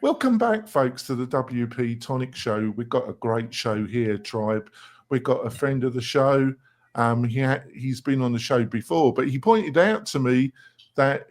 Welcome back, folks, to the WP Tonic Show. We've got a great show here, Tribe. We've got a friend of the show. He's been on the show before, but he pointed out to me that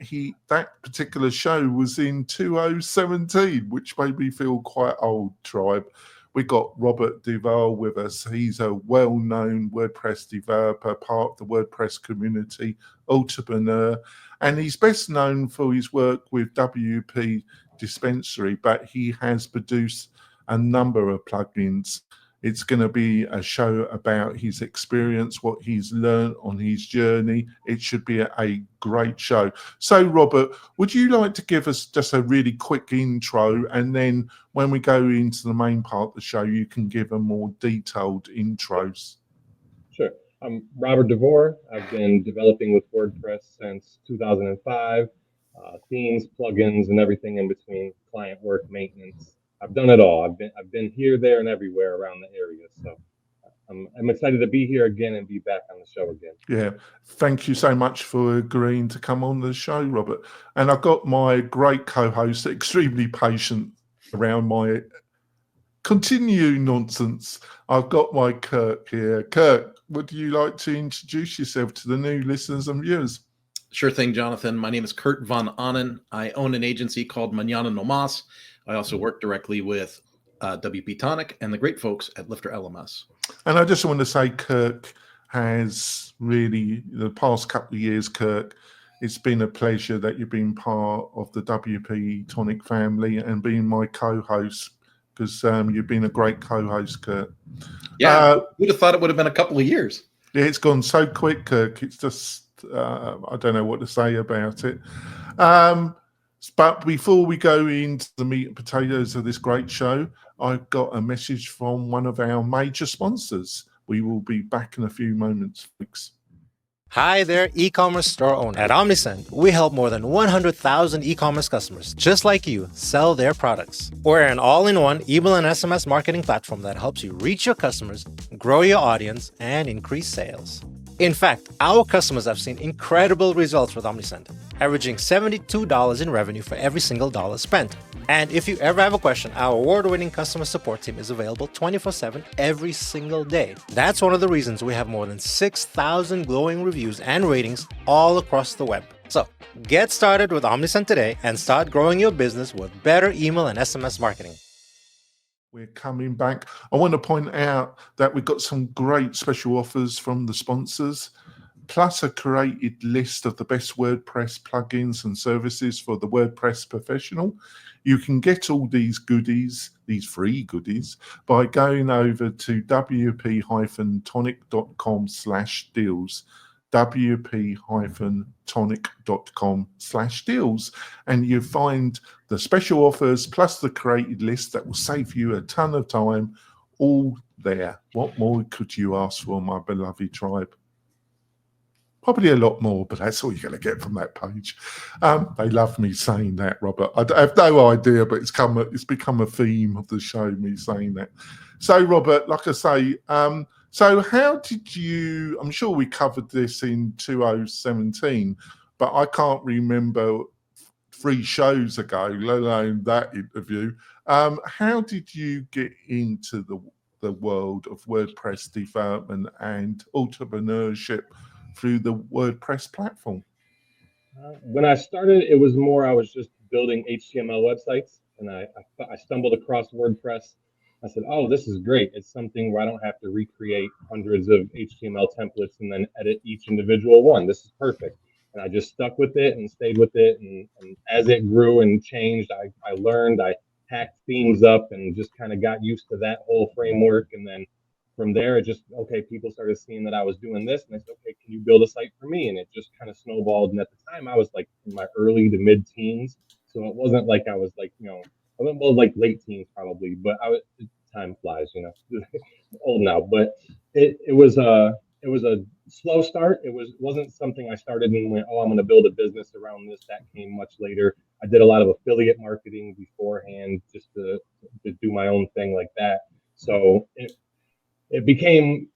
that particular show was in 2017, which made me feel quite old, Tribe. We got Robert DeVore with us. He's a well-known WordPress developer, part of the WordPress community, entrepreneur, and he's best known for his work with WP-Dispensary, but he has produced a number of plugins. It's going to be a show about his experience, what he's learned on his journey. It should be a great show. So, Robert, would you like to give us just a really quick intro, and then when we go into the main part of the show, you can give a more detailed intros? Sure. I'm Robert DeVore. I've been developing with WordPress since 2005. Themes, plugins, and everything in between, client work, maintenance. I've done it all. I've been here, there, and everywhere around the area. So I'm excited to be here again and be back on the show again. Yeah, thank you so much for agreeing to come on the show, Robert. And I've got my great co-host, extremely patient around my continuing nonsense. I've got my Kirk here. Kirk, would you like to introduce yourself to the new listeners and viewers? Sure thing, Jonathan. My name is Kurt Von Annen. I own an agency called Mañana No Mas. I also work directly with WP-Tonic and the great folks at Lifter LMS. And I just want to say, Kirk has really, the past couple of years, Kirk, it's been a pleasure that you've been part of the WP-Tonic family and being my co-host, because you've been a great co-host, Kirk. Yeah, who'd have thought it would have been a couple of years? Yeah, it's gone so quick, Kirk. It's just, I don't know what to say about it. But before we go into the meat and potatoes of this great show, I've got a message from one of our major sponsors. We will be back in a few moments, folks. Hi there, e-commerce store owner. At Omnisend, we help more than 100,000 e-commerce customers just like you sell their products. We're an all-in-one email and SMS marketing platform that helps you reach your customers, grow your audience, and increase sales. In fact, our customers have seen incredible results with Omnisend, averaging $72 in revenue for every single dollar spent. And if you ever have a question, our award-winning customer support team is available 24/7 every single day. That's one of the reasons we have more than 6,000 glowing reviews and ratings all across the web. So get started with Omnisend today and start growing your business with better email and SMS marketing. We're coming back. I want to point out that we've got some great special offers from the sponsors, plus a curated list of the best WordPress plugins and services for the WordPress professional. You can get all these goodies, these free goodies, by going over to wp-tonic.com/deals. wp-tonic.com/deals, and you find the special offers plus the created list that will save you a ton of time, all there. What more could you ask for, my beloved tribe? Probably a lot more, but that's all you're going to get from that page. They love me saying that, Robert. I have no idea, but it's become a theme of the show, me saying that. So, Robert, like I say, so how did you, I'm sure we covered this in 2017, but I can't remember 3 shows ago, let alone that interview. How did you get into the world of WordPress development and entrepreneurship through the WordPress platform? When I started, it was more, I was just building HTML websites, and I stumbled across WordPress. I said, oh, this is great. It's something where I don't have to recreate hundreds of HTML templates and then edit each individual one. This is perfect. And I just stuck with it and stayed with it. And as it grew and changed, I learned, I hacked themes up and just kind of got used to that whole framework. And then from there, it just, okay, people started seeing that I was doing this. And I said, okay, can you build a site for me? And it just kind of snowballed. And at the time, I was like in my early to mid teens. So it wasn't like I was like, I went well, like late teens probably, but time flies, old now. But it was a slow start. It wasn't something I started and went, oh, I'm going to build a business around this. That came much later. I did a lot of affiliate marketing beforehand, just to do my own thing like that. So it became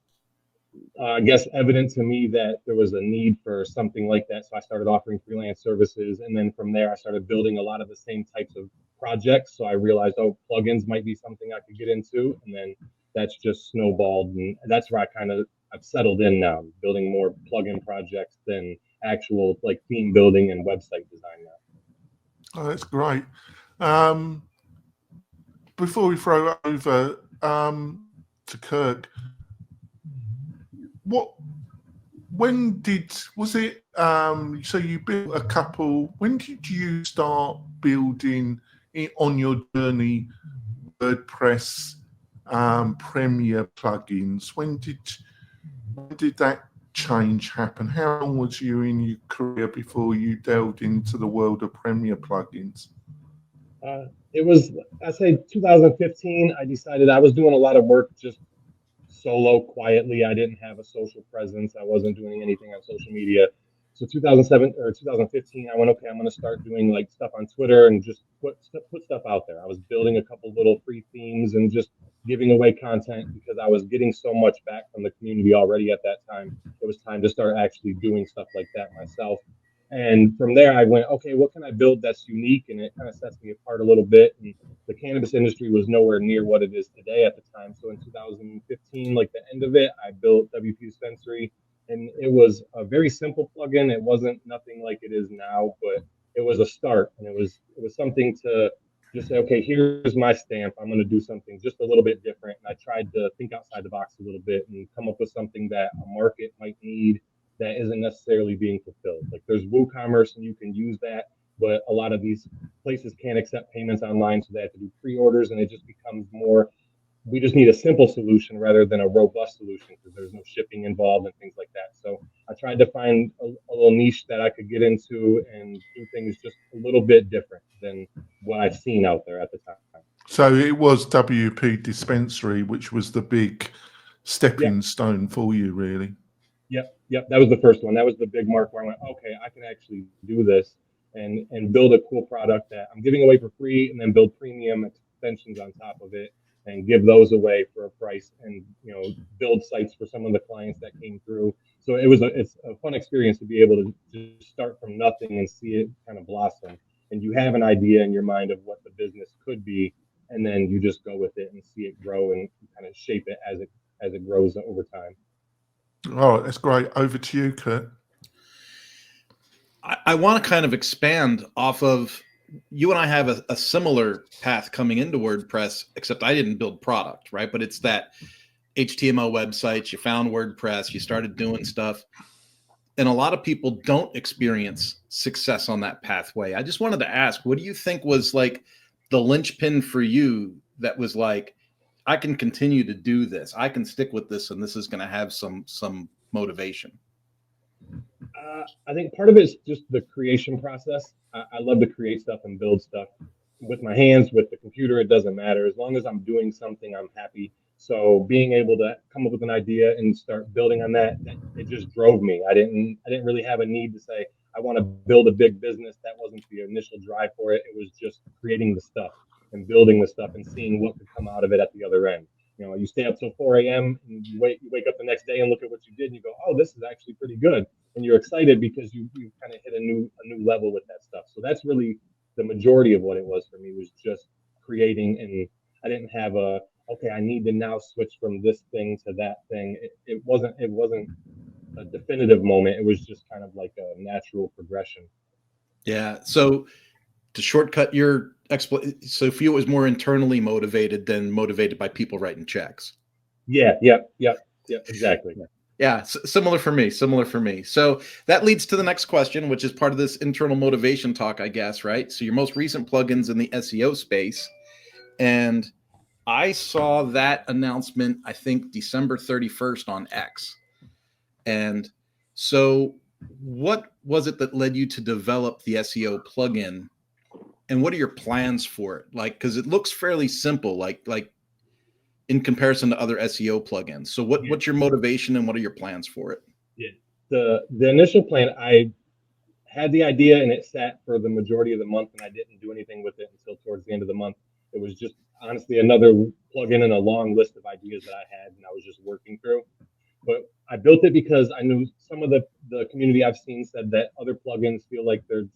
I guess, evident to me that there was a need for something like that. So I started offering freelance services. And then from there, I started building a lot of the same types of projects. So I realized, oh, plugins might be something I could get into. And then that's just snowballed. And that's where I've settled in now, building more plugin projects than actual like theme building and website design now. Oh, that's great. Before we throw it over to Kirk, was it so you built a couple, when did you start building it on your journey WordPress Premier plugins? When did that change happen? How long was you in your career before you delved into the world of Premier plugins? It was, I say 2015, I decided I was doing a lot of work just solo, quietly. I didn't have a social presence. I wasn't doing anything on social media. So 2007 or 2015, I went, okay, I'm going to start doing like stuff on Twitter and just put stuff out there. I was building a couple little free themes and just giving away content because I was getting so much back from the community already at that time. It was time to start actually doing stuff like that myself. And from there, I went, okay, what can I build that's unique? And it kind of sets me apart a little bit. And the cannabis industry was nowhere near what it is today at the time. So in 2015, like the end of it, I built WP-Dispensary. And it was a very simple plugin. It wasn't nothing like it is now, but it was a start. And it was something to just say, okay, here's my stamp. I'm going to do something just a little bit different. And I tried to think outside the box a little bit and come up with something that a market might need that isn't necessarily being fulfilled. Like there's WooCommerce and you can use that, but a lot of these places can't accept payments online, so they have to do pre-orders, and it just becomes more, we just need a simple solution rather than a robust solution because there's no shipping involved and things like that. So I tried to find a little niche that I could get into and do things just a little bit different than what I've seen out there at the time. So it was WP-Dispensary, which was the big stepping stone for you, really. Yep. That was the first one. That was the big mark where I went, okay, I can actually do this and build a cool product that I'm giving away for free, and then build premium extensions on top of it and give those away for a price, and build sites for some of the clients that came through. So it's a fun experience to be able to just start from nothing and see it kind of blossom. And you have an idea in your mind of what the business could be, and then you just go with it and see it grow and kind of shape it as it grows over time. Oh, that's great. Over to you, Kurt. I want to kind of expand off of, you and I have a similar path coming into WordPress, except I didn't build product, right? But it's that HTML websites, you found WordPress, you started doing stuff. And a lot of people don't experience success on that pathway. I just wanted to ask, what do you think was like the linchpin for you that was like, I can continue to do this, I can stick with this, and this is going to have some motivation? I think part of it is just the creation process. I love to create stuff and build stuff with my hands, with the computer. It doesn't matter. As long as I'm doing something, I'm happy. So being able to come up with an idea and start building on that, it just drove me. I didn't really have a need to say, I want to build a big business. That wasn't the initial drive for it. It was just creating the stuff and building the stuff and seeing what could come out of it at the other end. You stay up till 4 a.m. and you wake up the next day and look at what you did and you go, oh, this is actually pretty good. And you're excited because you kind of hit a new level with that stuff. So that's really the majority of what it was for me, was just creating. And I didn't have okay, I need to now switch from this thing to that thing. It wasn't a definitive moment. It was just kind of like a natural progression. Yeah. So to shortcut your so for you, it was more internally motivated than motivated by people writing checks. Yeah, exactly. Yeah, similar for me. So that leads to the next question, which is part of this internal motivation talk, I guess, right? So your most recent plugins in the SEO space, and I saw that announcement, I think December 31st on X. And so what was it that led you to develop the SEO plugin? And what are your plans for it? Like, because it looks fairly simple, like in comparison to other SEO plugins. So what's your motivation and what are your plans for it? Yeah, the initial plan, I had the idea and it sat for the majority of the month, and I didn't do anything with it until towards the end of the month. It was just honestly another plugin in a long list of ideas that I had and I was just working through. But I built it because I knew some of the community I've seen said that other plugins feel like they're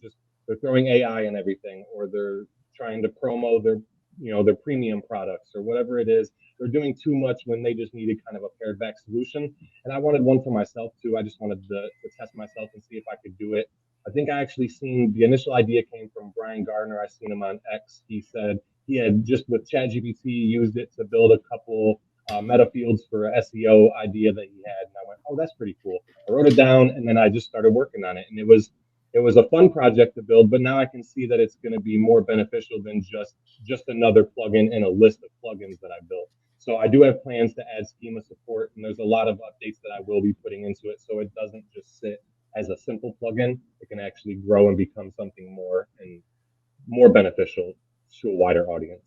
throwing AI in everything, or they're trying to promo their their premium products or whatever it is. They're doing too much when they just needed kind of a pared back solution. And I wanted one for myself too. I just wanted to test myself and see if I could do it. I think I actually seen the initial idea came from Brian Gardner. I seen him on X. He said he had just with ChatGPT used it to build a couple meta fields for an SEO idea that he had. And I went, oh, that's pretty cool. I wrote it down and then I just started working on it. And it was a fun project to build, but now I can see that it's going to be more beneficial than just another plugin in a list of plugins that I built. So I do have plans to add schema support, and there's a lot of updates that I will be putting into it, so it doesn't just sit as a simple plugin. It can actually grow and become something more and more beneficial to a wider audience.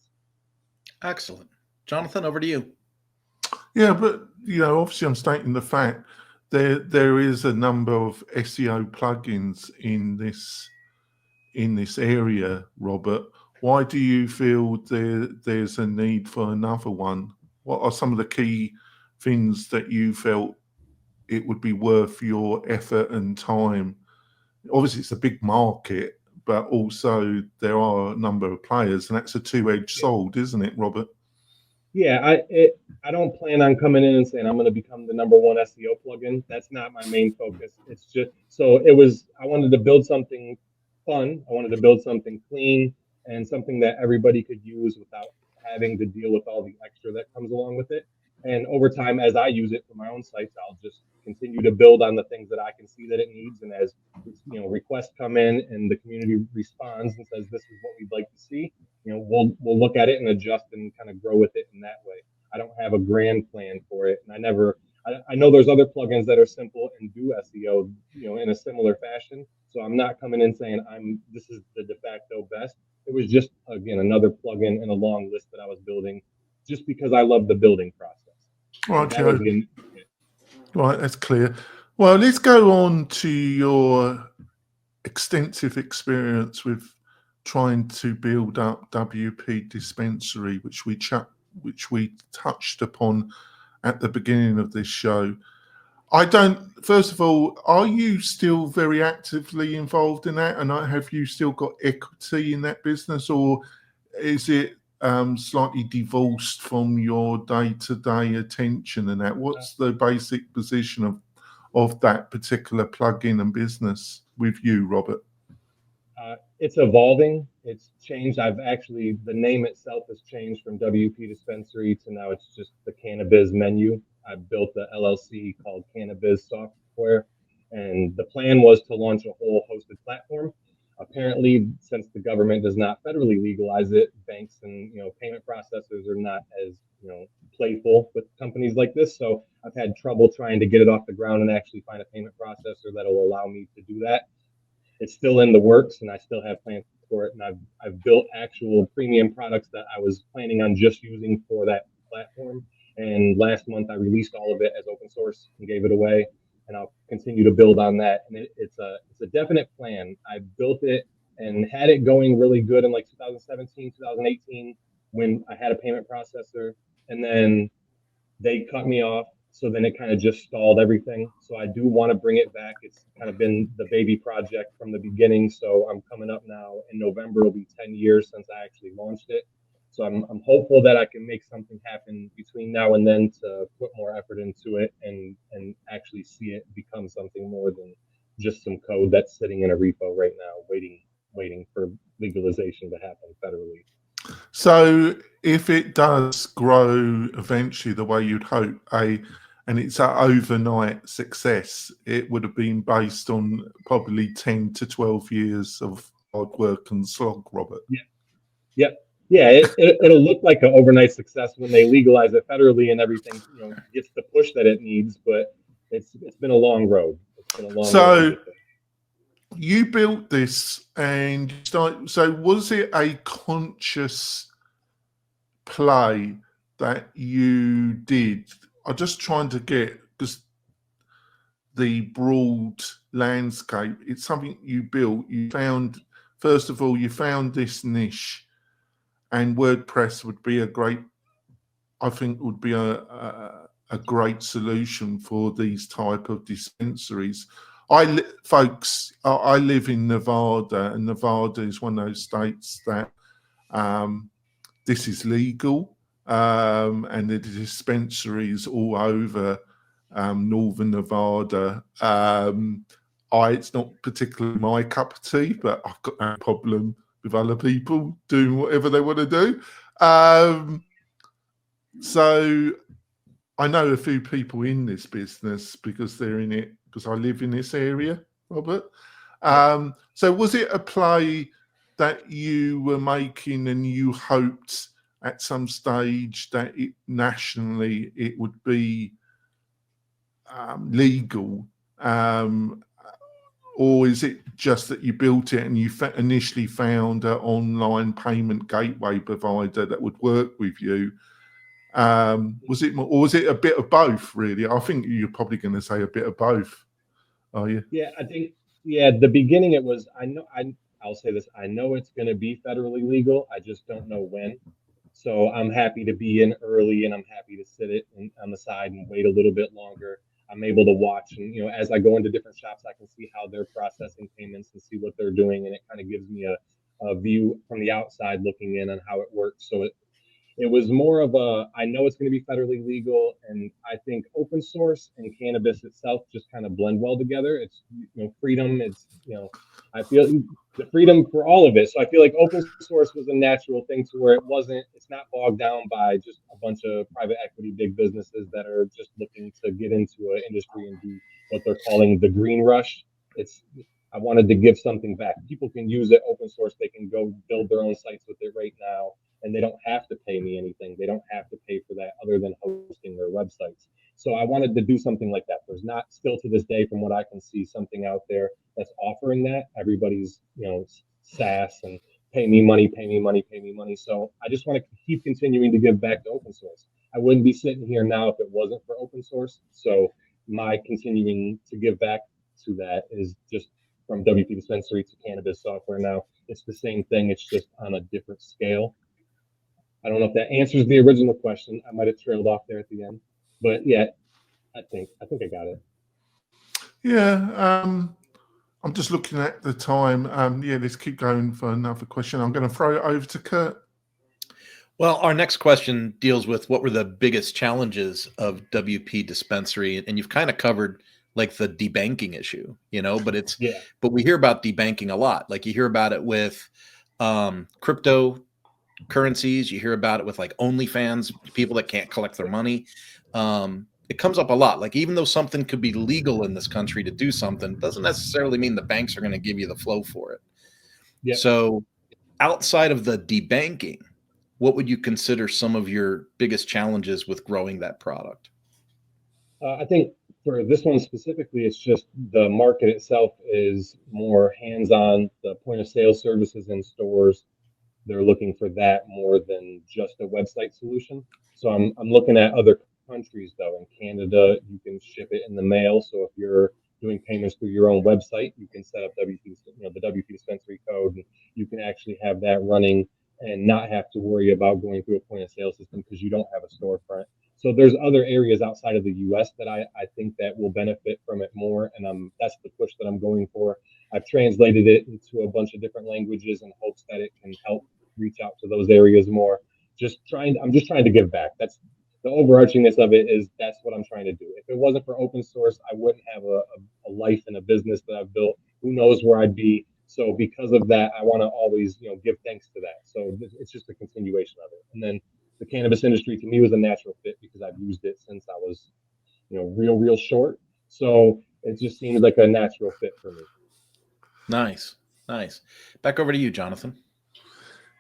Excellent. Jonathan, over to you. Yeah, but obviously I'm stating the fact there is a number of SEO plugins in this area, Robert. Why do you feel there's a need for another one? What are some of the key things that you felt it would be worth your effort and time? Obviously, it's a big market, but also there are a number of players, and that's a two-edged sword, isn't it, Robert? Yeah, I don't plan on coming in and saying I'm going to become the #1 SEO plugin. That's not my main focus. It's just I wanted to build something fun. I wanted to build something clean and something that everybody could use without having to deal with all the extra that comes along with it. And over time, as I use it for my own sites, I'll just continue to build on the things that I can see that it needs. And as requests come in and the community responds and says, this is what we'd like to see, we'll look at it and adjust and kind of grow with it in that way. I don't have a grand plan for it. And I know there's other plugins that are simple and do SEO, in a similar fashion. So I'm not coming in saying this is the de facto best. It was just, again, another plugin in a long list that I was building just because I love the building process. Right, Joe. Right, that's clear. Well, let's go on to your extensive experience with trying to build up WPdispensary, which we touched upon at the beginning of this show. First of all, are you still very actively involved in that? And have you still got equity in that business, or is it slightly divorced from your day-to-day attention and that? What's the basic position of that particular plugin and business with you, Robert? It's evolving. It's changed. The name itself has changed from WP-Dispensary to now it's just the Cannabis menu. I built the LLC called Cannabis Software, and the plan was to launch a whole hosted platform. Apparently, since the government does not federally legalize it, banks and payment processors are not as playful with companies like this. So I've had trouble trying to get it off the ground and actually find a payment processor that will allow me to do that. It's still in the works, and I still have plans for it. And I've built actual premium products that I was planning on just using for that platform. And last month, I released all of it as open source and gave it away. And I'll continue to build on that. And it's a definite plan. I built it and had it going really good in like 2017, 2018, when I had a payment processor, and then they cut me off. So then it kind of just stalled everything. So I do want to bring it back. It's kind of been the baby project from the beginning. So I'm coming up now in November. It'll be 10 years since I actually launched it. So I'm hopeful that I can make something happen between now and then to put more effort into it and actually see it become something more than just some code that's sitting in a repo right now, waiting for legalization to happen federally. So if it does grow eventually the way you'd hope, and it's an overnight success, it would have been based on probably 10 to 12 years of hard work and slog, Robert. Yeah, it'll look like an overnight success when they legalize it federally and everything gets the push that it needs, but it's been a long road. It's been a long road. You built this and so was it a conscious play that you did? I'm just trying to get, because the broad landscape, it's something you built. You found, first of all, you found this niche, and WordPress would be a great, I think would be a a great solution for these type of dispensaries. Folks, I live in Nevada, and Nevada is one of those states that this is legal, and the dispensaries all over northern Nevada. It's not particularly my cup of tea, but I've got no problem with other people doing whatever they want to do. So I know a few people in this business because they're in it, because I live in this area, Robert. So was it a play that you were making and you hoped at some stage that nationally it would be legal? Or is it just that you built it and you initially found an online payment gateway provider that would work with you? Was it more, or was it a bit of both, really? I think you're probably going to say a bit of both, are you? Yeah, I think, at the beginning it was, I'll say this, I know it's going to be federally legal. I just don't know when. So I'm happy to be in early, and I'm happy to sit it on the side and wait a little bit longer. I'm able to watch, and as I go into different shops, I can see how they're processing payments and see what they're doing, and it kind of gives me a view from the outside looking in on how it works. So it was more of I know it's going to be federally legal, and I think open source and cannabis itself just kind of blend well together. It's freedom. It's I feel the freedom for all of it. So I feel like open source was a natural thing to where it's not bogged down by just a bunch of private equity big businesses that are just looking to get into an industry and do what they're calling the green rush. I wanted to give something back. People can use it open source. They can go build their own sites with it right now, and they don't have to pay me anything. They don't have to pay for that other than hosting their websites. So I wanted to do something like that. There's not, still to this day, from what I can see, something out there that's offering that. Everybody's, SaaS and pay me money, pay me money, pay me money. So I just want to keep continuing to give back to open source. I wouldn't be sitting here now if it wasn't for open source. So my continuing to give back to that is just from WP-Dispensary to cannabis software now. It's the same thing. It's just on a different scale. I don't know if that answers the original question. I might have trailed off there at the end, but yeah, I think I got it. Yeah, I'm just looking at the time. Let's keep going for another question. I'm going to throw it over to Kurt. Well, our next question deals with what were the biggest challenges of WP-Dispensary, and you've kind of covered like the debanking issue, but we hear about debanking a lot. Like you hear about it with cryptocurrencies, you hear about it with like OnlyFans, people that can't collect their money. It comes up a lot. Like even though something could be legal in this country to do something, doesn't necessarily mean the banks are going to give you the flow for it. Yep. So outside of the debanking, what would you consider some of your biggest challenges with growing that product? I think for this one specifically, it's just the market itself is more hands-on. The point of sale services in stores, they're looking for that more than just a website solution. So I'm looking at other countries though. In Canada, you can ship it in the mail. So if you're doing payments through your own website, you can set up the WP Dispensary code, and you can actually have that running and not have to worry about going through a point of sale system because you don't have a storefront. So there's other areas outside of the U.S. that I think that will benefit from it more, and that's the push that I'm going for. I've translated it into a bunch of different languages in hopes that it can help reach out to those areas more. I'm just trying to give back. That's the overarchingness of it. That's what I'm trying to do. If it wasn't for open source, I wouldn't have a life and a business that I've built. Who knows where I'd be? So because of that, I want to always give thanks to that. So it's just a continuation of it, and then the cannabis industry to me was a natural fit because I've used it since I was, real short. So it just seemed like a natural fit for me. Nice. Back over to you, Jonathan.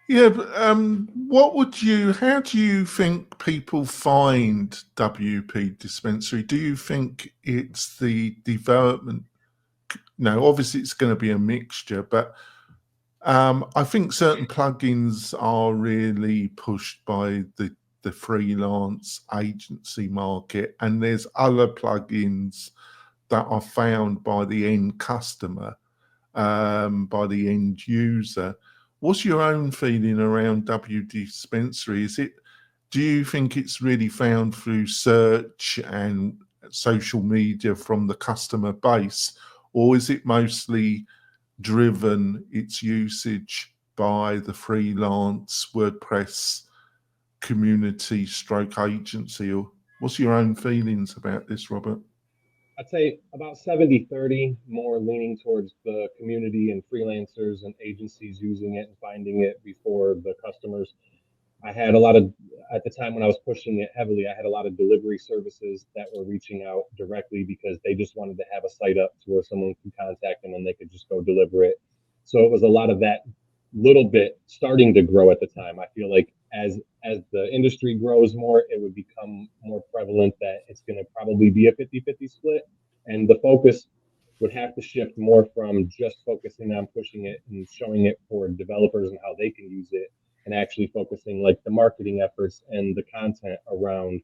Yeah, but how do you think people find WP-Dispensary? Do you think it's the development? No, obviously it's going to be a mixture, but I think certain plugins are really pushed by the freelance agency market, and there's other plugins that are found by the end customer, by the end user. What's your own feeling around WP-Dispensary? do you think it's really found through search and social media from the customer base, or is it mostly driven its usage by the freelance WordPress community stroke agency? Or what's your own feelings about this, Robert? I'd say about 70-30, more leaning towards the community and freelancers and agencies using it and finding it before the customers. I had a lot of, at the time when I was pushing it heavily, I had a lot of delivery services that were reaching out directly because they just wanted to have a site up to where someone could contact them and they could just go deliver it. So it was a lot of that little bit starting to grow at the time. I feel like as the industry grows more, it would become more prevalent that it's going to probably be a 50-50 split. And the focus would have to shift more from just focusing on pushing it and showing it for developers and how they can use it, and actually focusing like the marketing efforts and the content around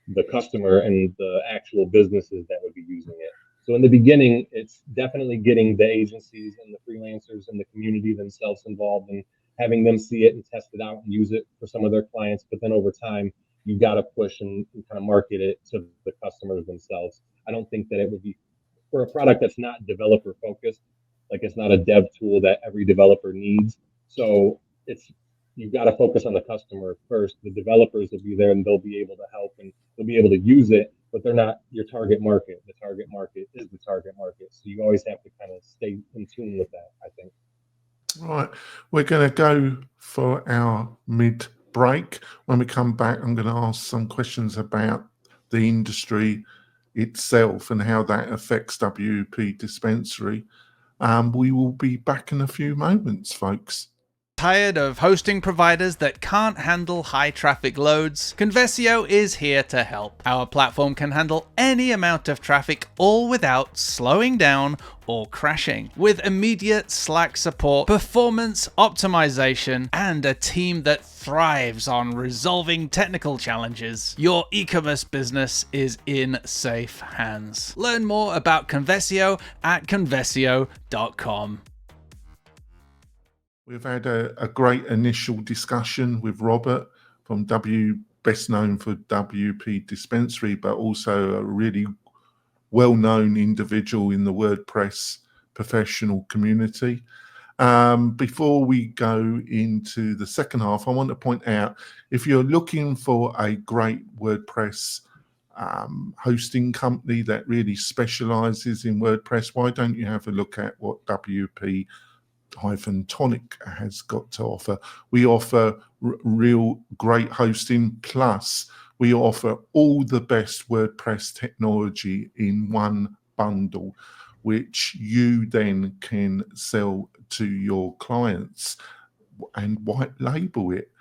the customer and the actual businesses that would be using it. So in the beginning, it's definitely getting the agencies and the freelancers and the community themselves involved and having them see it and test it out and use it for some of their clients. But then over time, you've got to push and kind of market it to the customers themselves. I don't think that it would be for a product that's not developer focused, like it's not a dev tool that every developer needs. So it's, you've got to focus on the customer first. The developers will be there and they'll be able to help and they'll be able to use it, but they're not your target market. The target market is the target market. So you always have to kind of stay in tune with that, I think. Right. We're going to go for our mid break. When we come back, I'm going to ask some questions about the industry itself and how that affects WP-Dispensary. We will be back in a few moments, folks. Tired of hosting providers that can't handle high traffic loads? Conversio is here to help. Our platform can handle any amount of traffic, all without slowing down or crashing. With immediate Slack support, performance optimization, and a team that thrives on resolving technical challenges, your e-commerce business is in safe hands. Learn more about Conversio at conversio.com. We've had a great initial discussion with Robert from best known for WP-Dispensary, but also a really well-known individual in the WordPress professional community. Before we go into the second half, I want to point out, if you're looking for a great WordPress hosting company that really specializes in WordPress, why don't you have a look at what WP-Tonic has got to offer? We offer real great hosting, plus we offer all the best WordPress technology in one bundle, which you then can sell to your clients and white label it.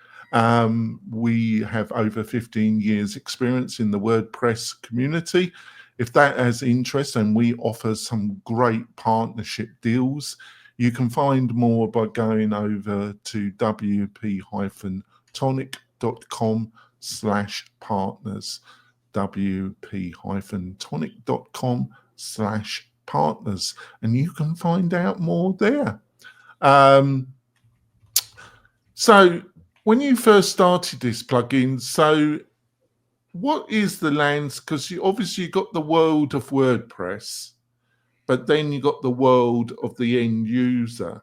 We have over 15 years experience in the WordPress community. If that has interest, and we offer some great partnership deals, you can find more by going over to WP-Tonic.com/partners, WP-Tonic.com/partners, and you can find out more there. So when you first started this plugin, so what is the landscape? Because you obviously got the world of WordPress, but then you got the world of the end user,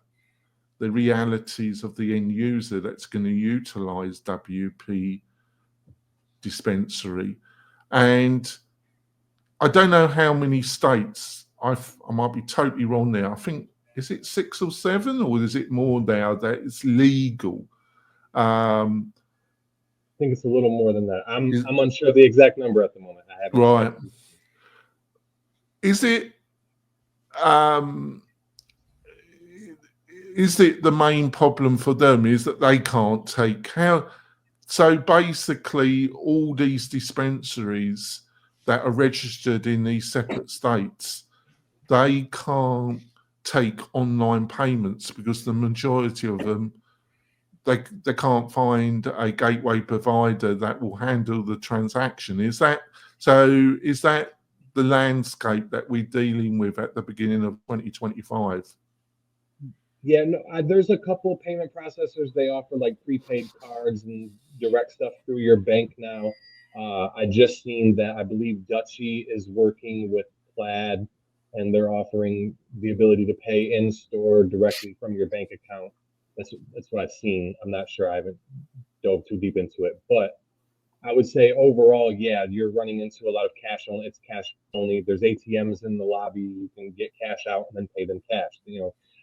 the realities of the end user that's going to utilize WP-Dispensary. And I don't know how many states, I might be totally wrong there. I think, is it 6 or 7, or is it more now that it's legal? I think it's a little more than that. I'm unsure of the exact number at the moment. I haven't. Right. Is it the main problem for them is that they can't take how? So basically, all these dispensaries that are registered in these separate states, they can't take online payments because the majority of them, they can't find a gateway provider that will handle the transaction. Is that so? Is that the landscape that we're dealing with at the beginning of 2025? Yeah, no, there's a couple of payment processors. They offer like prepaid cards and direct stuff through your bank now. I just seen that I believe Dutchy is working with Plaid, and they're offering the ability to pay in store directly from your bank account. That's what I've seen. I'm not sure. I haven't dove too deep into it, but I would say overall, yeah, you're running into a lot of cash only. It's cash only. There's ATMs in the lobby. You can get cash out and then pay them cash.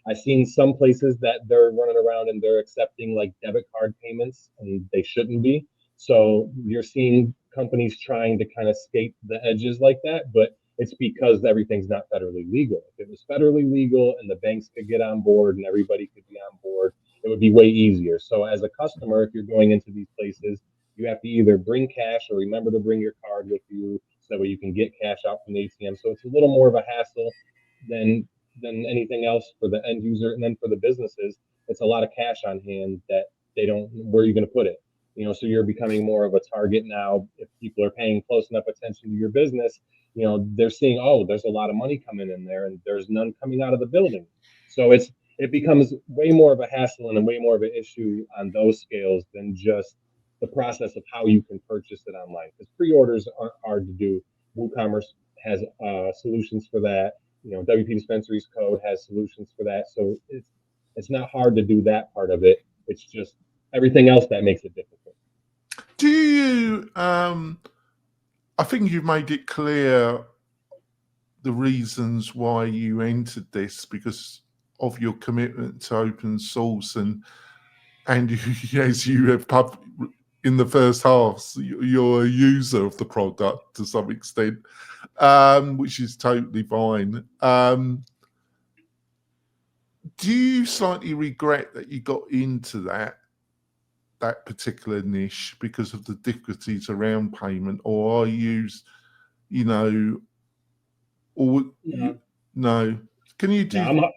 I've seen some places that they're running around and they're accepting like debit card payments, and they shouldn't be. So you're seeing companies trying to kind of skate the edges like that, but it's because everything's not federally legal. If it was federally legal and the banks could get on board and everybody could be on board, it would be way easier. So as a customer, if you're going into these places, you have to either bring cash or remember to bring your card with you so that way you can get cash out from the ATM. So it's a little more of a hassle than anything else for the end user. And then for the businesses, it's a lot of cash on hand that they don't, where are you going to put it? So you're becoming more of a target now. If people are paying close enough attention to your business, they're seeing, oh, there's a lot of money coming in there and there's none coming out of the building. So it becomes way more of a hassle and a way more of an issue on those scales than just the process of how you can purchase it online, because pre-orders aren't hard to do. WooCommerce has solutions for that. WP-Dispensary's code has solutions for that. So it's not hard to do that part of it. It's just everything else that makes it difficult. Do you, I think you've made it clear the reasons why you entered this because of your commitment to open source and as you have in the first half, you're a user of the product to some extent, which is totally fine. Do you slightly regret that you got into that particular niche because of the difficulties around payment, or are you, no? Can you do? No,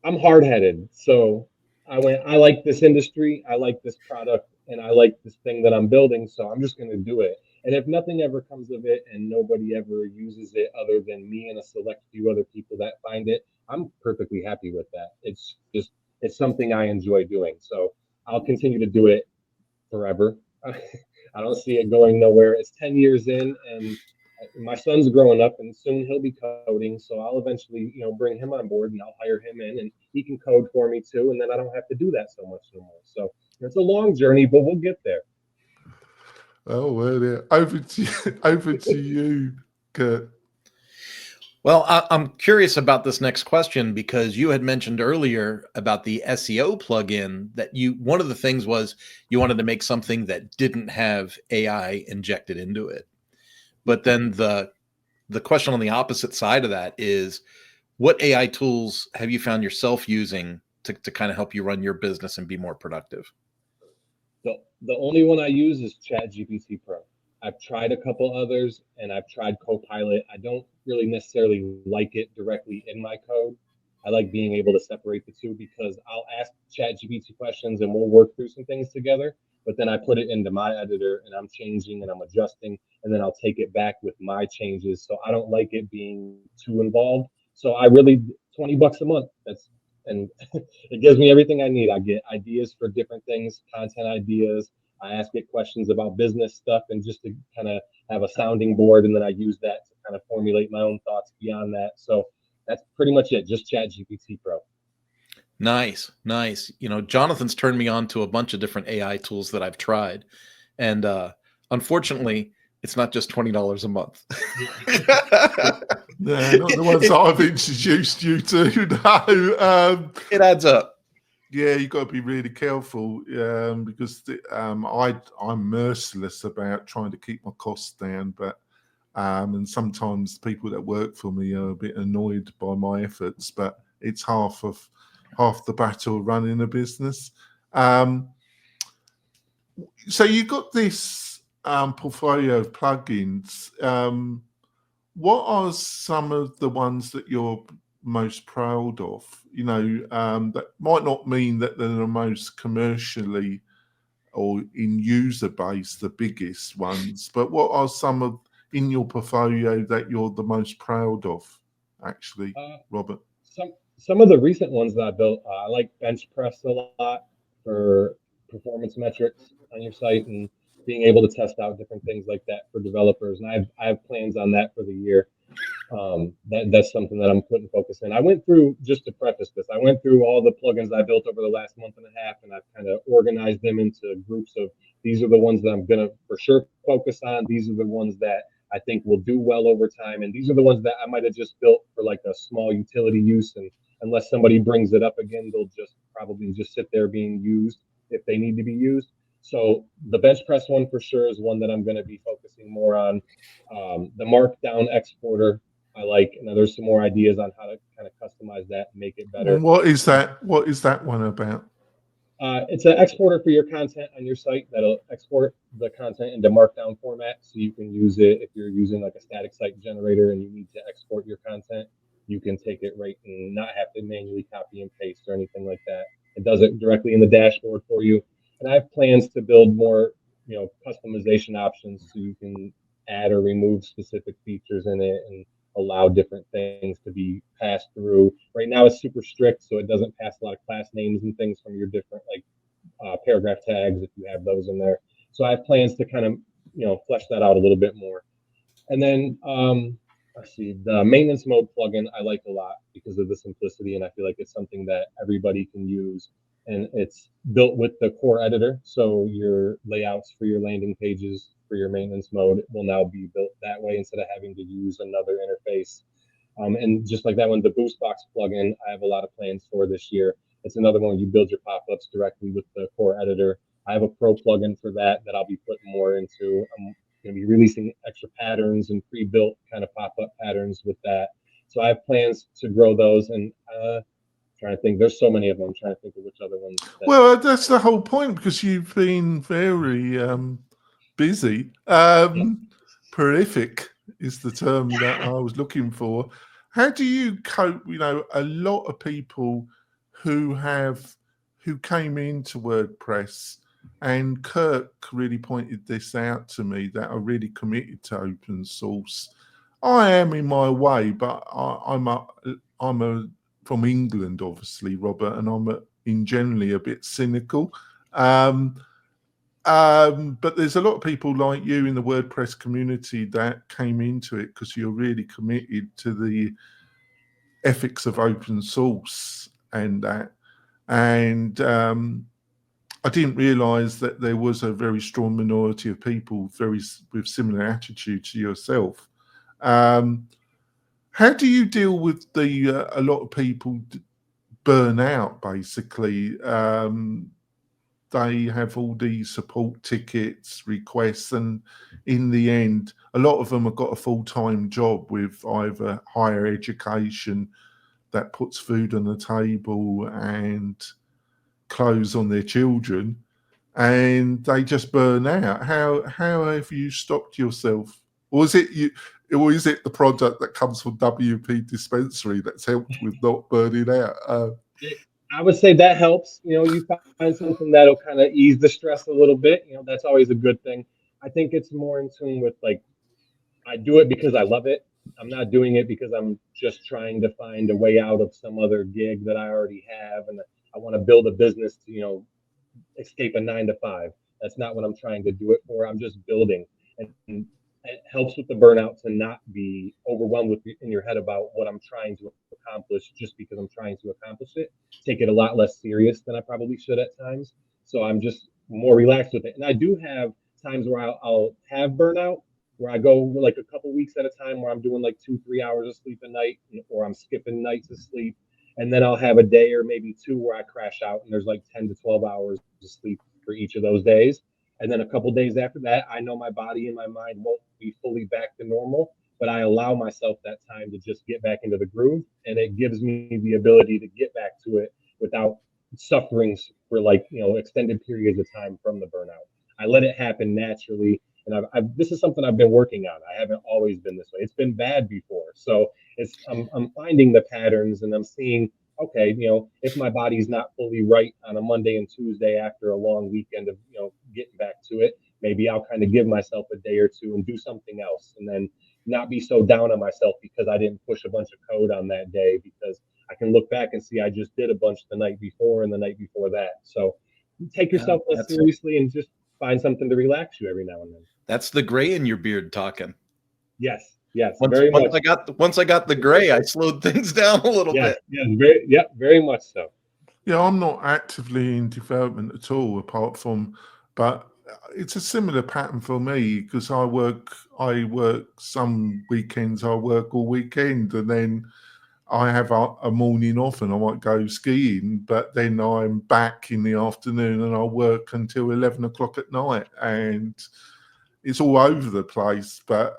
I'm hard-headed, so I like this industry, I like this product, and I like this thing that I'm building, so I'm just going to do it. And if nothing ever comes of it and nobody ever uses it other than me and a select few other people that find it, I'm perfectly happy with that. It's something I enjoy doing, so I'll continue to do it forever. I don't see it going nowhere. It's 10 years in, and my son's growing up and soon he'll be coding. So I'll eventually, bring him on board and I'll hire him in and he can code for me too. And then I don't have to do that so much no more. So it's a long journey, but we'll get there. Oh, well, yeah. Over to you, Kurt. Well, I'm curious about this next question because you had mentioned earlier about the SEO plugin that one of the things was you wanted to make something that didn't have AI injected into it. But then the question on the opposite side of that is, what AI tools have you found yourself using to kind of help you run your business and be more productive? The only one I use is ChatGPT Pro. I've tried a couple others and I've tried Copilot. I don't really necessarily like it directly in my code. I like being able to separate the two because I'll ask ChatGPT questions and we'll work through some things together. But then I put it into my editor and I'm changing and I'm adjusting, and then I'll take it back with my changes. So I don't like it being too involved. So I really, $20 a month. And it gives me everything I need. I get ideas for different things, content ideas. I ask it questions about business stuff and just to kind of have a sounding board. And then I use that to kind of formulate my own thoughts beyond that. So that's pretty much it. Just ChatGPT Pro. Nice. Jonathan's turned me on to a bunch of different AI tools that I've tried. And unfortunately, it's not just $20 a month. No, not the ones that I've introduced you to. No. It adds up. Yeah, you've got to be really careful because I'm merciless about trying to keep my costs down. But and sometimes people that work for me are a bit annoyed by my efforts, but it's half the battle running a business. So you got this portfolio of plugins. What are some of the ones that you're most proud of? That might not mean that they're the most commercially or in user base the biggest ones, but what are some of in your portfolio that you're the most proud of, actually, Robert? some of the recent ones that I built, I like bench press a lot for performance metrics on your site and being able to test out different things like that for developers. And I have plans on that for the year. That's something that I'm putting focus in. I went through, just to preface this, I went through all the plugins I built over the last month and a half, and I've kind of organized them into groups of, these are the ones that I'm going to for sure focus on. These are the ones that I think will do well over time. And these are the ones that I might have just built for like a small utility use. And unless somebody brings it up again, they'll just probably just sit there being used if they need to be used. So the bench press one for sure is one that I'm going to be focusing more on. The markdown exporter, I like. Now there's some more ideas on how to kind of customize that and make it better. What is that? What is that one about? It's an exporter for your content on your site that'll export the content into markdown format, so you can use it if you're using like a static site generator and you need to export your content. You can take it right and not have to manually copy and paste or anything like that. It does it directly in the dashboard for you. And I have plans to build more, customization options so you can add or remove specific features in it and allow different things to be passed through. Right now it's super strict, so it doesn't pass a lot of class names and things from your different paragraph tags if you have those in there. So I have plans to kind of flesh that out a little bit more. And then let's see, the maintenance mode plugin I like a lot because of the simplicity, and I feel like it's something that everybody can use. And it's built with the core editor, so your layouts for your landing pages for your maintenance mode will now be built that way instead of having to use another interface. And just like that one, the Boostbox plugin, I have a lot of plans for this year. It's another one you build your pop-ups directly with the core editor. I have a pro plugin for that I'll be putting more into. I'm going to be releasing extra patterns and pre-built kind of pop-up patterns with that. So I have plans to grow those, and trying to think. There's so many of them. I'm trying to think of which other ones. Well, that's the whole point, because you've been very busy. Prolific is the term that I was looking for. How do you cope? A lot of people who came into WordPress, and Kirk really pointed this out to me, that are really committed to open source. I am in my way, but I'm from England, obviously, Robert, and I'm generally a bit cynical. But there's a lot of people like you in the WordPress community that came into it because you're really committed to the ethics of open source and that. And I didn't realize that there was a very strong minority of people with similar attitude to yourself. How do you deal with a lot of people burn out, basically? They have all these support tickets, requests, and in the end, a lot of them have got a full-time job with either higher education that puts food on the table and clothes on their children, and they just burn out. How have you stopped yourself? Or is it the product that comes from WP-Dispensary that's helped with not burning out? I would say that helps. You find something that'll kind of ease the stress a little bit. That's always a good thing. I think it's more in tune with I do it because I love it. I'm not doing it because I'm just trying to find a way out of some other gig that I already have, and I want to build a business to escape a 9-to-5. That's not what I'm trying to do it for. I'm just building, and it helps with the burnout to not be overwhelmed in your head about what I'm trying to accomplish just because I'm trying to accomplish it. Take it a lot less serious than I probably should at times. So I'm just more relaxed with it. And I do have times where I'll have burnout, where I go like a couple weeks at a time where I'm doing like 2-3 hours of sleep a night, or I'm skipping nights of sleep. And then I'll have a day or maybe two where I crash out and there's like 10 to 12 hours of sleep for each of those days. And then a couple days after that, I know my body and my mind won't be fully back to normal, but I allow myself that time to just get back into the groove. And it gives me the ability to get back to it without suffering for extended periods of time from the burnout. I let it happen naturally. And this is something I've been working on. I haven't always been this way. It's been bad before. So I'm finding the patterns, and I'm seeing, okay, if my body's not fully right on a Monday and Tuesday after a long weekend of, getting back to it, maybe I'll kind of give myself a day or two and do something else, and then not be so down on myself because I didn't push a bunch of code on that day, because I can look back and see I just did a bunch the night before and the night before that. So take yourself less seriously and just find something to relax you every now and then. That's the gray in your beard talking. Yes, yes, Once I got the gray, I slowed things down a little bit. Yes, very much so. Yeah, I'm not actively in development at all, apart from, but it's a similar pattern for me because I work some weekends, I work all weekend, and then I have a morning off and I might go skiing, but then I'm back in the afternoon and I work until 11 o'clock at night, and it's all over the place. But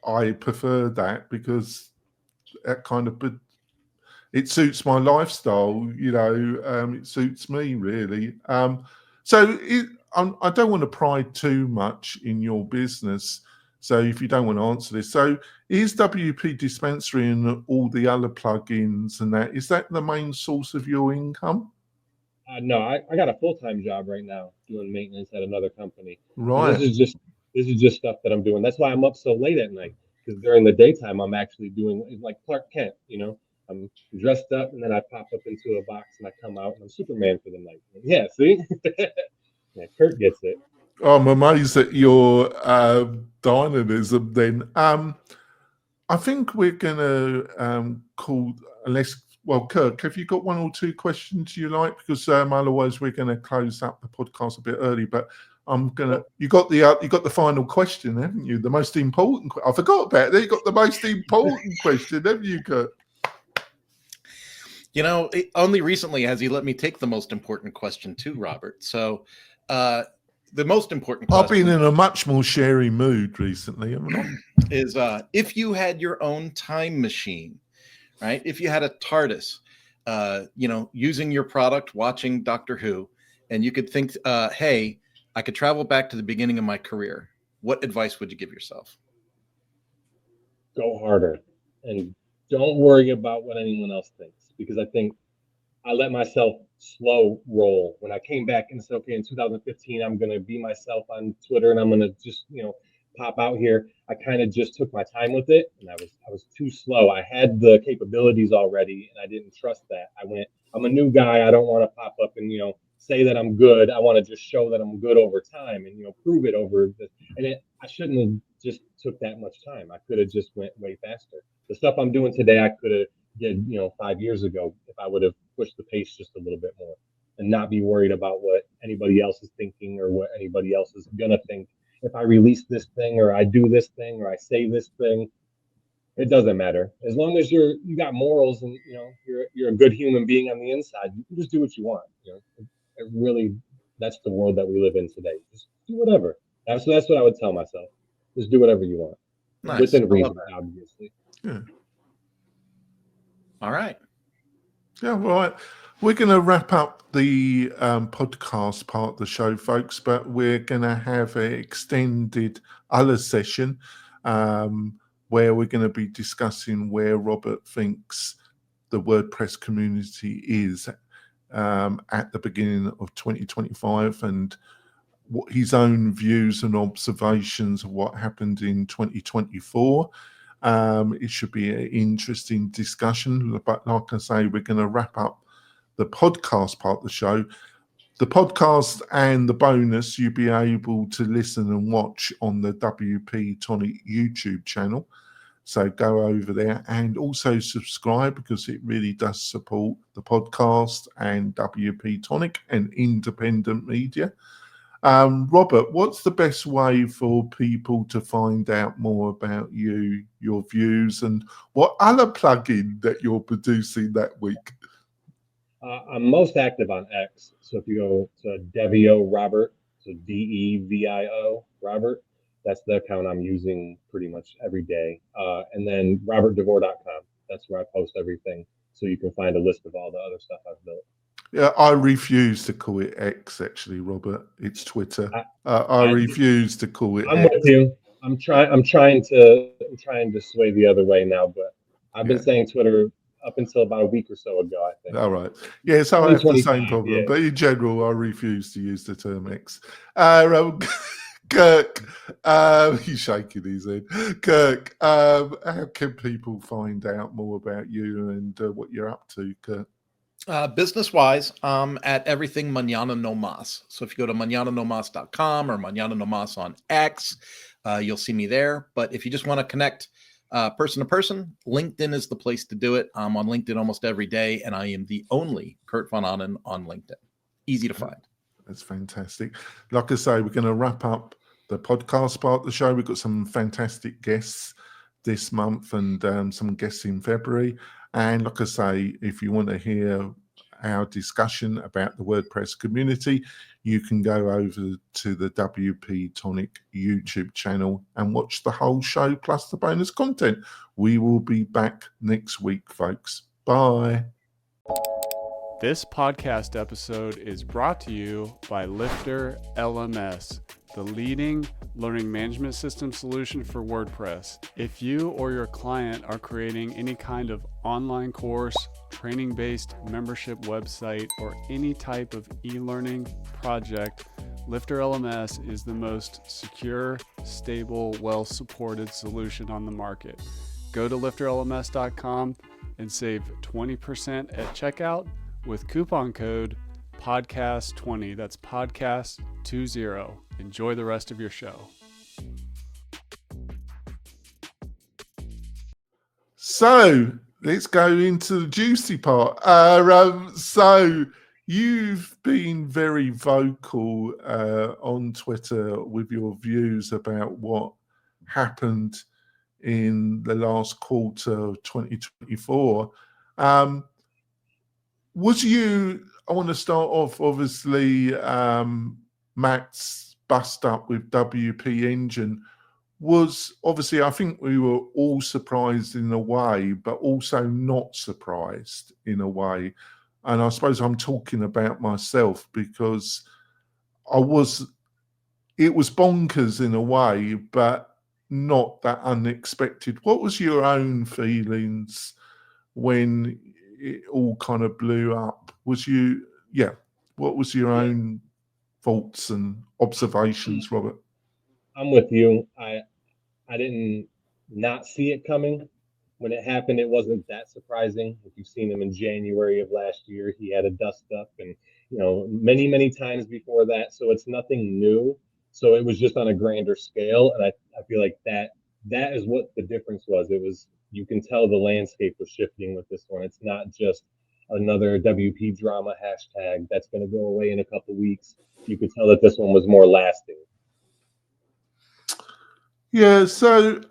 I prefer that because that kind of it suits my lifestyle, it suits me really. So I don't want to pry too much in your business. So if you don't want to answer this, so is WP-Dispensary and all the other plugins and that, is that the main source of your income? No, I got a full-time job right now doing maintenance at another company. Right. So this is just stuff that I'm doing. That's why I'm up so late at night, because during the daytime I'm actually doing like Clark Kent, I'm dressed up and then I pop up into a box and I come out and I'm Superman for the night. Yeah, see? Yeah, Kurt gets it. I'm amazed at your dynamism then. I think we're going to call, Kirk, have you got one or two questions you like? Because otherwise we're going to close up the podcast a bit early. But you got the final question, haven't you? The most important. I forgot about that. You got the most important question, haven't you, Kirk? Only recently has he let me take the most important question too, Robert. So the most important question, I've been in a much more sharing mood recently, haven't I? Is if you had your own time machine, right? If you had a TARDIS, using your product, watching Doctor Who, and you could think, hey, I could travel back to the beginning of my career. What advice would you give yourself? Go harder and don't worry about what anyone else thinks, because I think I let myself slow roll. When I came back and said, okay, in 2015, I'm going to be myself on Twitter and I'm going to just, pop out here. I kind of just took my time with it, and I was too slow. I had the capabilities already and I didn't trust that. I'm a new guy. I don't want to pop up and, say that I'm good. I want to just show that I'm good over time and, prove it over this. And I shouldn't have just took that much time. I could have just went way faster. The stuff I'm doing today, I could have did 5 years ago if I would have pushed the pace just a little bit more and not be worried about what anybody else is thinking or what anybody else is gonna think. If I release this thing or I do this thing or I say this thing, it doesn't matter. As long as you got morals and you're a good human being on the inside, you can just do what you want. It really, that's the world that we live in today. Just do whatever. That's what I would tell myself. Just do whatever you want. Nice. Within reason, obviously. Yeah. All right. Yeah, right. We're going to wrap up the podcast part of the show, folks, but we're going to have an extended other session where we're going to be discussing where Robert thinks the WordPress community is at the beginning of 2025 and what his own views and observations of what happened in 2024. It should be an interesting discussion, but like I say, we're going to wrap up the podcast part of the show. The podcast and the bonus you'll be able to listen and watch on the WP-Tonic YouTube channel. So go over there and also subscribe, because it really does support the podcast and WP-Tonic and independent media. Robert, what's the best way for people to find out more about you, your views, and what other plugin that you're producing that week? I'm most active on X. So if you go to Devio Robert, so DEVIO Robert, that's the account I'm using pretty much every day. And then robertdevore.com. That's where I post everything. So you can find a list of all the other stuff I've built. Yeah, I refuse to call it X, actually, Robert. It's Twitter. I refuse to call it I'm X. with you. I'm trying to sway the other way now, but I've been saying Twitter up until about a week or so ago, I think. All right. Yeah, so I have the same problem. Yeah. But in general, I refuse to use the term X. Kirk, he's shaking his head. Kirk, how can people find out more about you and what you're up to, Kirk? Business wise, at everything Mañana No Mas. So if you go to mañananomas.com or Mañana No Mas on X, you'll see me there. But if you just want to connect person to person, LinkedIn is the place to do it. I'm on LinkedIn almost every day, and I am the only Kurt Von Annen on LinkedIn. Easy to find. That's fantastic. Like I say, we're going to wrap up the podcast part of the show. We've got some fantastic guests this month and some guests in February. And like I say, if you want to hear our discussion about the WordPress community, you can go over to the WP-Tonic YouTube channel and watch the whole show plus the bonus content. We will be back next week, folks. Bye. This podcast episode is brought to you by Lifter LMS, the leading learning management system solution for WordPress. If you or your client are creating any kind of online course, training-based membership website, or any type of e-learning project, Lifter LMS is the most secure, stable, well-supported solution on the market. Go to lifterlms.com and save 20% at checkout with coupon code podcast20. That's podcast20. Enjoy the rest of your show. So let's go into the juicy part. So you've been very vocal on Twitter with your views about what happened in the last quarter of 2024. I want to start off, obviously, Matt's bust up with WP Engine was obviously, I think we were all surprised in a way, but also not surprised in a way. And I suppose I'm talking about myself because it was bonkers in a way, but not that unexpected. What was your own feelings when it all kind of blew up? What was your own thoughts and observations, Robert? I'm with you. I didn't not see it coming. When it happened, it wasn't that surprising. If you've seen him in January of last year, he had a dust up and, many, many times before that. So it's nothing new. So it was just on a grander scale. And I feel like that is what the difference was. It was, you can tell the landscape was shifting with this one. It's not just another WP drama hashtag that's going to go away in a couple of weeks. You could tell that this one was more lasting. Yeah, so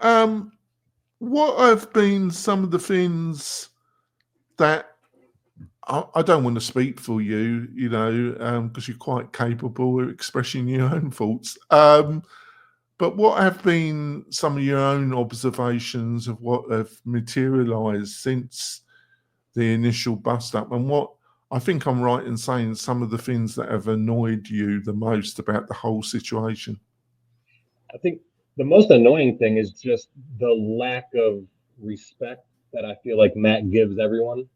what have been some of the things that I don't want to speak for you, because you're quite capable of expressing your own thoughts. But what have been some of your own observations of what have materialized since the initial bust up, and what I think I'm right in saying some of the things that have annoyed you the most about the whole situation? I think the most annoying thing is just the lack of respect that I feel like Matt gives everyone,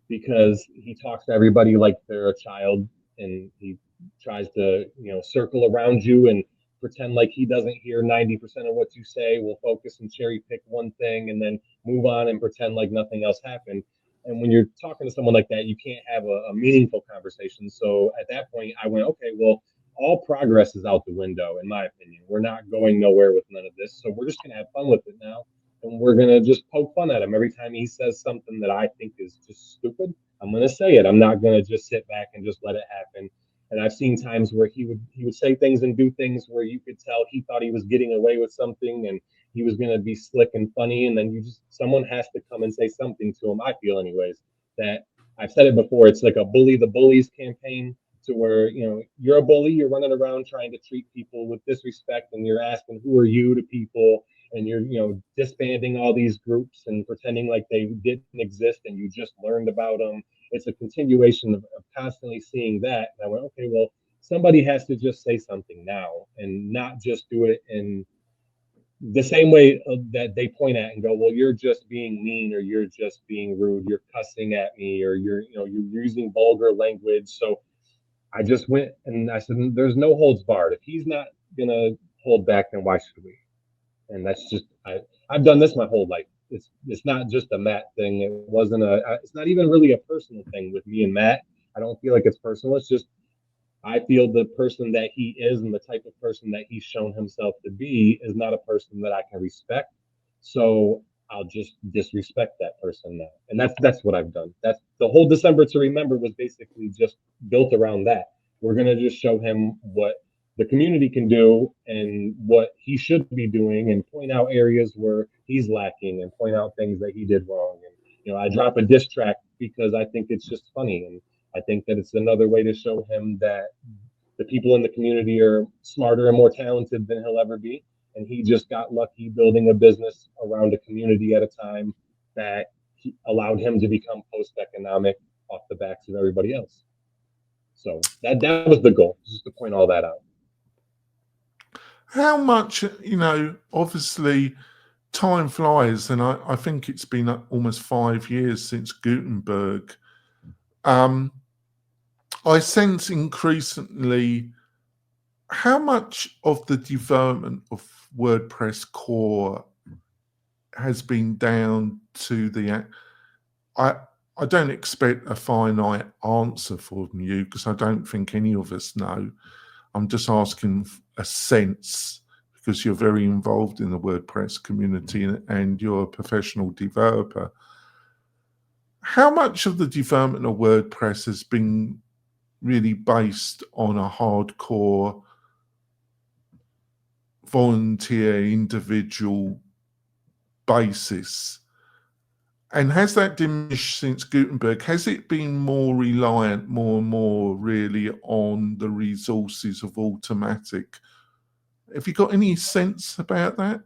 because he talks to everybody like they're a child, and he tries to, circle around you and pretend like he doesn't hear 90% of what you say. We'll focus and cherry pick one thing and then move on and pretend like nothing else happened. And when you're talking to someone like that, you can't have a meaningful conversation. So at that point, I went, okay, well, all progress is out the window, in my opinion. We're not going nowhere with none of this. So we're just going to have fun with it now. And we're going to just poke fun at him. Every time he says something that I think is just stupid, I'm going to say it. I'm not going to just sit back and just let it happen. And I've seen times where he would say things and do things where you could tell he thought he was getting away with something and he was going to be slick and funny. And then someone has to come and say something to him. I feel anyways, that I've said it before. It's like a bully the bullies campaign, to where, you're a bully, you're running around trying to treat people with disrespect, and you're asking, who are you to people? And you're, disbanding all these groups and pretending like they didn't exist and you just learned about them. It's a continuation of constantly seeing that. And I went, okay, well, somebody has to just say something now and not just do it in the same way that they point at and go, well, you're just being mean, or you're just being rude, you're cussing at me, or you're using vulgar language. So I just went and I said, there's no holds barred. If he's not going to hold back, then why should we? And that's just, I've done this my whole life. It's not just a Matt thing. It's not even really a personal thing with me and Matt. I don't feel like it's personal. It's just, I feel the person that he is and the type of person that he's shown himself to be is not a person that I can respect. So I'll just disrespect that person now. And that's what I've done. That's the whole December to Remember was basically just built around that. We're gonna just show him what the community can do and what he should be doing, and point out areas where he's lacking and point out things that he did wrong. And I drop a diss track because I think it's just funny, and I think that it's another way to show him that the people in the community are smarter and more talented than he'll ever be. And he just got lucky building a business around a community at a time that allowed him to become post-economic off the backs of everybody else. So that was the goal, just to point all that out. How much, obviously time flies, and I think it's been almost 5 years since Gutenberg. I sense increasingly how much of the development of WordPress core has been down to I don't expect a finite answer from you, because I don't think any of us know. I'm just asking a sense, because you're very involved in the WordPress community and you're a professional developer. How much of the development of WordPress has been really based on a hardcore volunteer individual basis? And has that diminished since Gutenberg? Has it been more reliant, more and more really, on the resources of Automatic? Have you got any sense about that?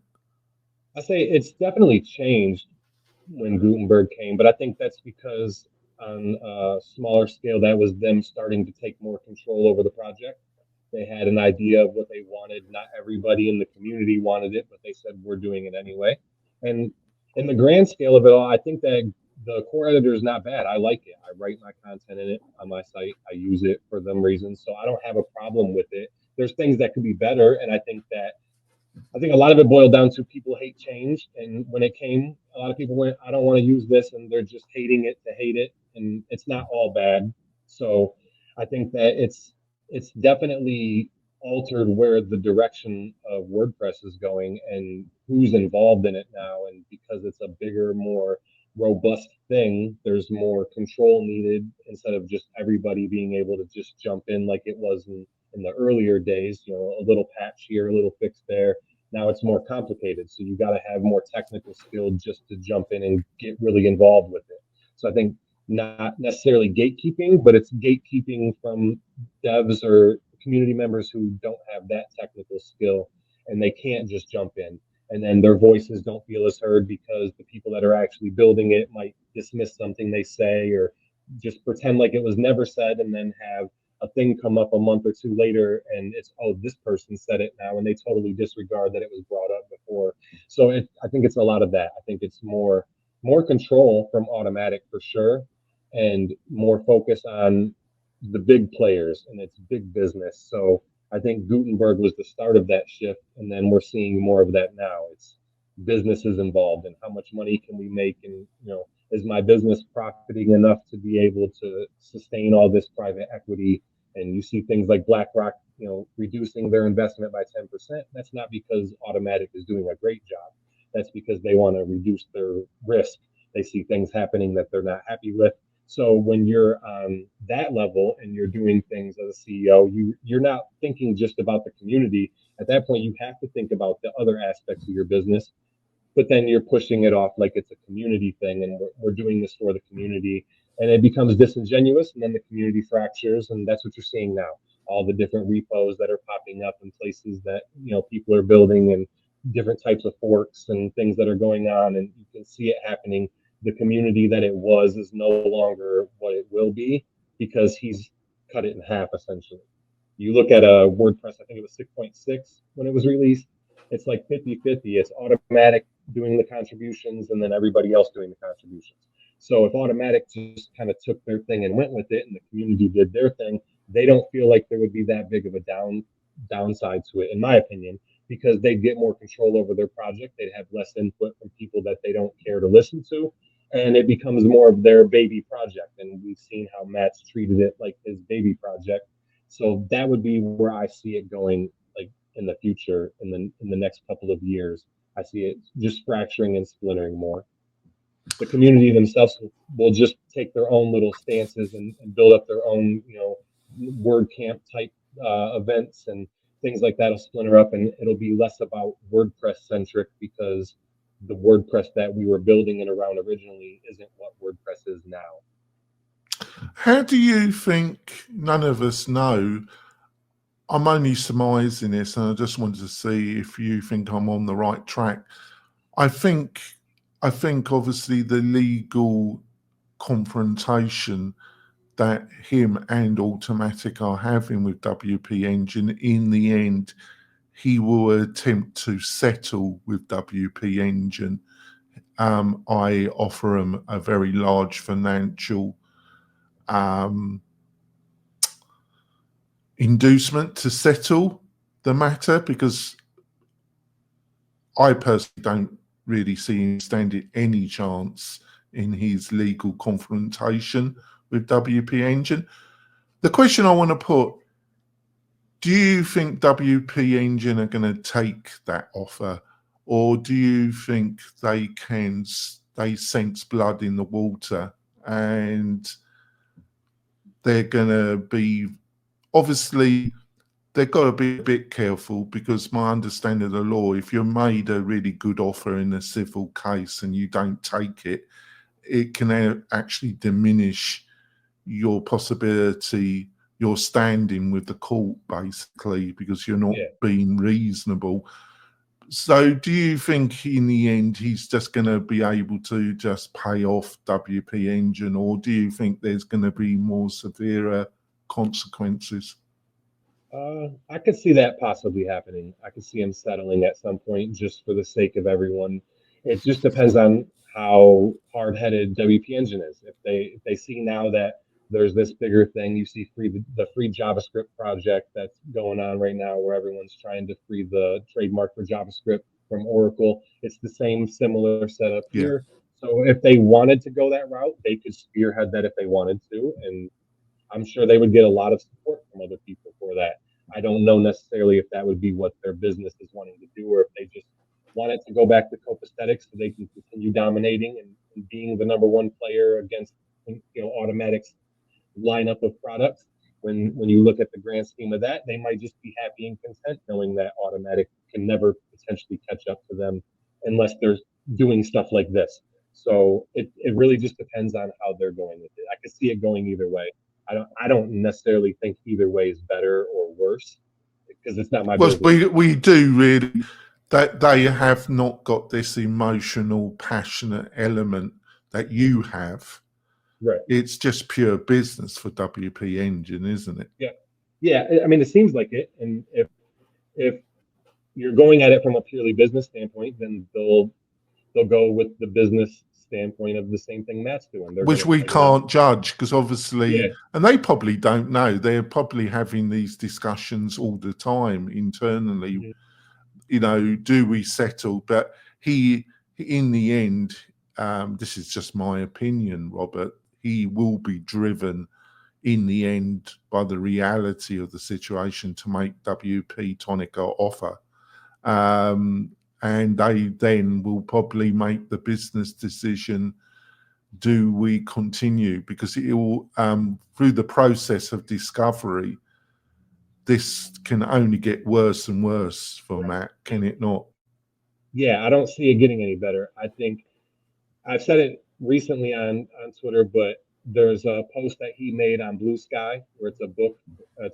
I say it's definitely changed when Gutenberg came, but I think that's because on a smaller scale, that was them starting to take more control over the project. They had an idea of what they wanted. Not everybody in the community wanted it, but they said, we're doing it anyway. And in the grand scale of it all, I think that the core editor is not bad. I like it. I write my content in it on my site. I use it for them reasons. So I don't have a problem with it. There's things that could be better. And I think a lot of it boiled down to people hate change. And when it came, a lot of people went, I don't want to use this. And they're just hating it to hate it. And it's not all bad. So I think that it's definitely altered where the direction of WordPress is going and who's involved in it now. And because it's a bigger, more robust thing, there's more control needed instead of just everybody being able to just jump in like it was in the earlier days, a little patch here, a little fix there. Now it's more complicated. So you got to have more technical skill just to jump in and get really involved with it. So I think not necessarily gatekeeping, but it's gatekeeping from devs or community members who don't have that technical skill, and they can't just jump in. And then their voices don't feel as heard because the people that are actually building it might dismiss something they say or just pretend like it was never said, and then have a thing come up a month or two later and it's, oh, this person said it now, and they totally disregard that it was brought up before. So I think it's a lot of that. I think it's more control from Automatic for sure, and more focus on the big players and it's big business. So I think Gutenberg was the start of that shift, and then we're seeing more of that now. It's businesses involved, and how much money can we make, and is my business profiting enough to be able to sustain all this private equity? And you see things like BlackRock, reducing their investment by 10%. That's not because Automatic is doing a great job. That's because they want to reduce their risk. They see things happening that they're not happy with. So when you're on that level and you're doing things as a CEO, you're not thinking just about the community. At that point, you have to think about the other aspects of your business, but then you're pushing it off like it's a community thing, and we're doing this for the community, and it becomes disingenuous, and then the community fractures, and that's what you're seeing now. All the different repos that are popping up in places that people are building, and different types of forks and things that are going on, and you can see it happening. The community that it was is no longer what it will be because he's cut it in half, essentially. You look at a WordPress, I think it was 6.6 when it was released. It's like 50-50. It's Automatic doing the contributions and then everybody else doing the contributions. So if Automatic just kind of took their thing and went with it, and the community did their thing, they don't feel like there would be that big of a downside to it, in my opinion, because they'd get more control over their project. They'd have less input from people that they don't care to listen to. And it becomes more of their baby project. And we've seen how Matt's treated it like his baby project. So that would be where I see it going, like in the future, in the next couple of years. I see it just fracturing and splintering more. The community themselves will just take their own little stances and build up their own, WordCamp type events and things like that will splinter up, and it'll be less about WordPress centric because the WordPress that we were building it around originally isn't what WordPress is now. How do you think, none of us know, I'm only surmising this, and I just wanted to see if you think I'm on the right track. I think obviously the legal confrontation that him and Automatic are having with WP Engine, in the end, he will attempt to settle with WP Engine. I offer him a very large financial inducement to settle the matter, because I personally don't really see him standing any chance in his legal confrontation with WP Engine. The question I want to put, do you think WP Engine are going to take that offer, or do you think they sense blood in the water and they're going to be, obviously they've got to be a bit careful, because my understanding of the law, if you're made a really good offer in a civil case and you don't take it, it can actually diminish your possibility, your standing with the court, basically, because you're not being reasonable. So do you think in the end he's just going to be able to just pay off WP Engine, or do you think there's going to be more severe consequences? I could see that possibly happening. I could see him settling at some point just for the sake of everyone. It just depends on how hard-headed WP Engine is. If they see now that there's this bigger thing, you see the free JavaScript project that's going on right now, where everyone's trying to free the trademark for JavaScript from Oracle. It's the same similar setup here. So if they wanted to go that route, they could spearhead that if they wanted to, and I'm sure they would get a lot of support from other people for that. I don't know necessarily if that would be what their business is wanting to do, or if they just want it to go back to copacetic so they can continue dominating and being the number one player against, Automatic's lineup of products. When you look at the grand scheme of that, they might just be happy and content knowing that Automatic can never potentially catch up to them unless they're doing stuff like this. So it really just depends on how they're going with it. I could see it going either way. I don't necessarily think either way is better or worse, because it's not my business. We do really, that they have not got this emotional, passionate element that you have. Right. It's just pure business for WP Engine, isn't it? Yeah. I mean, it seems like it. And if you're going at it from a purely business standpoint, then they'll go with the business standpoint of the same thing Matt's doing. Which we can't judge, because obviously, and they probably don't know. They're probably having these discussions all the time internally. Do we settle? But he, in the end, this is just my opinion, Robert, he will be driven in the end by the reality of the situation to make WP-Tonic an offer. And they then will probably make the business decision, do we continue? Because it will, through the process of discovery, this can only get worse and worse for Matt, can it not? Yeah, I don't see it getting any better. I think I've said it recently on Twitter, but there's a post that he made on Blue Sky where it's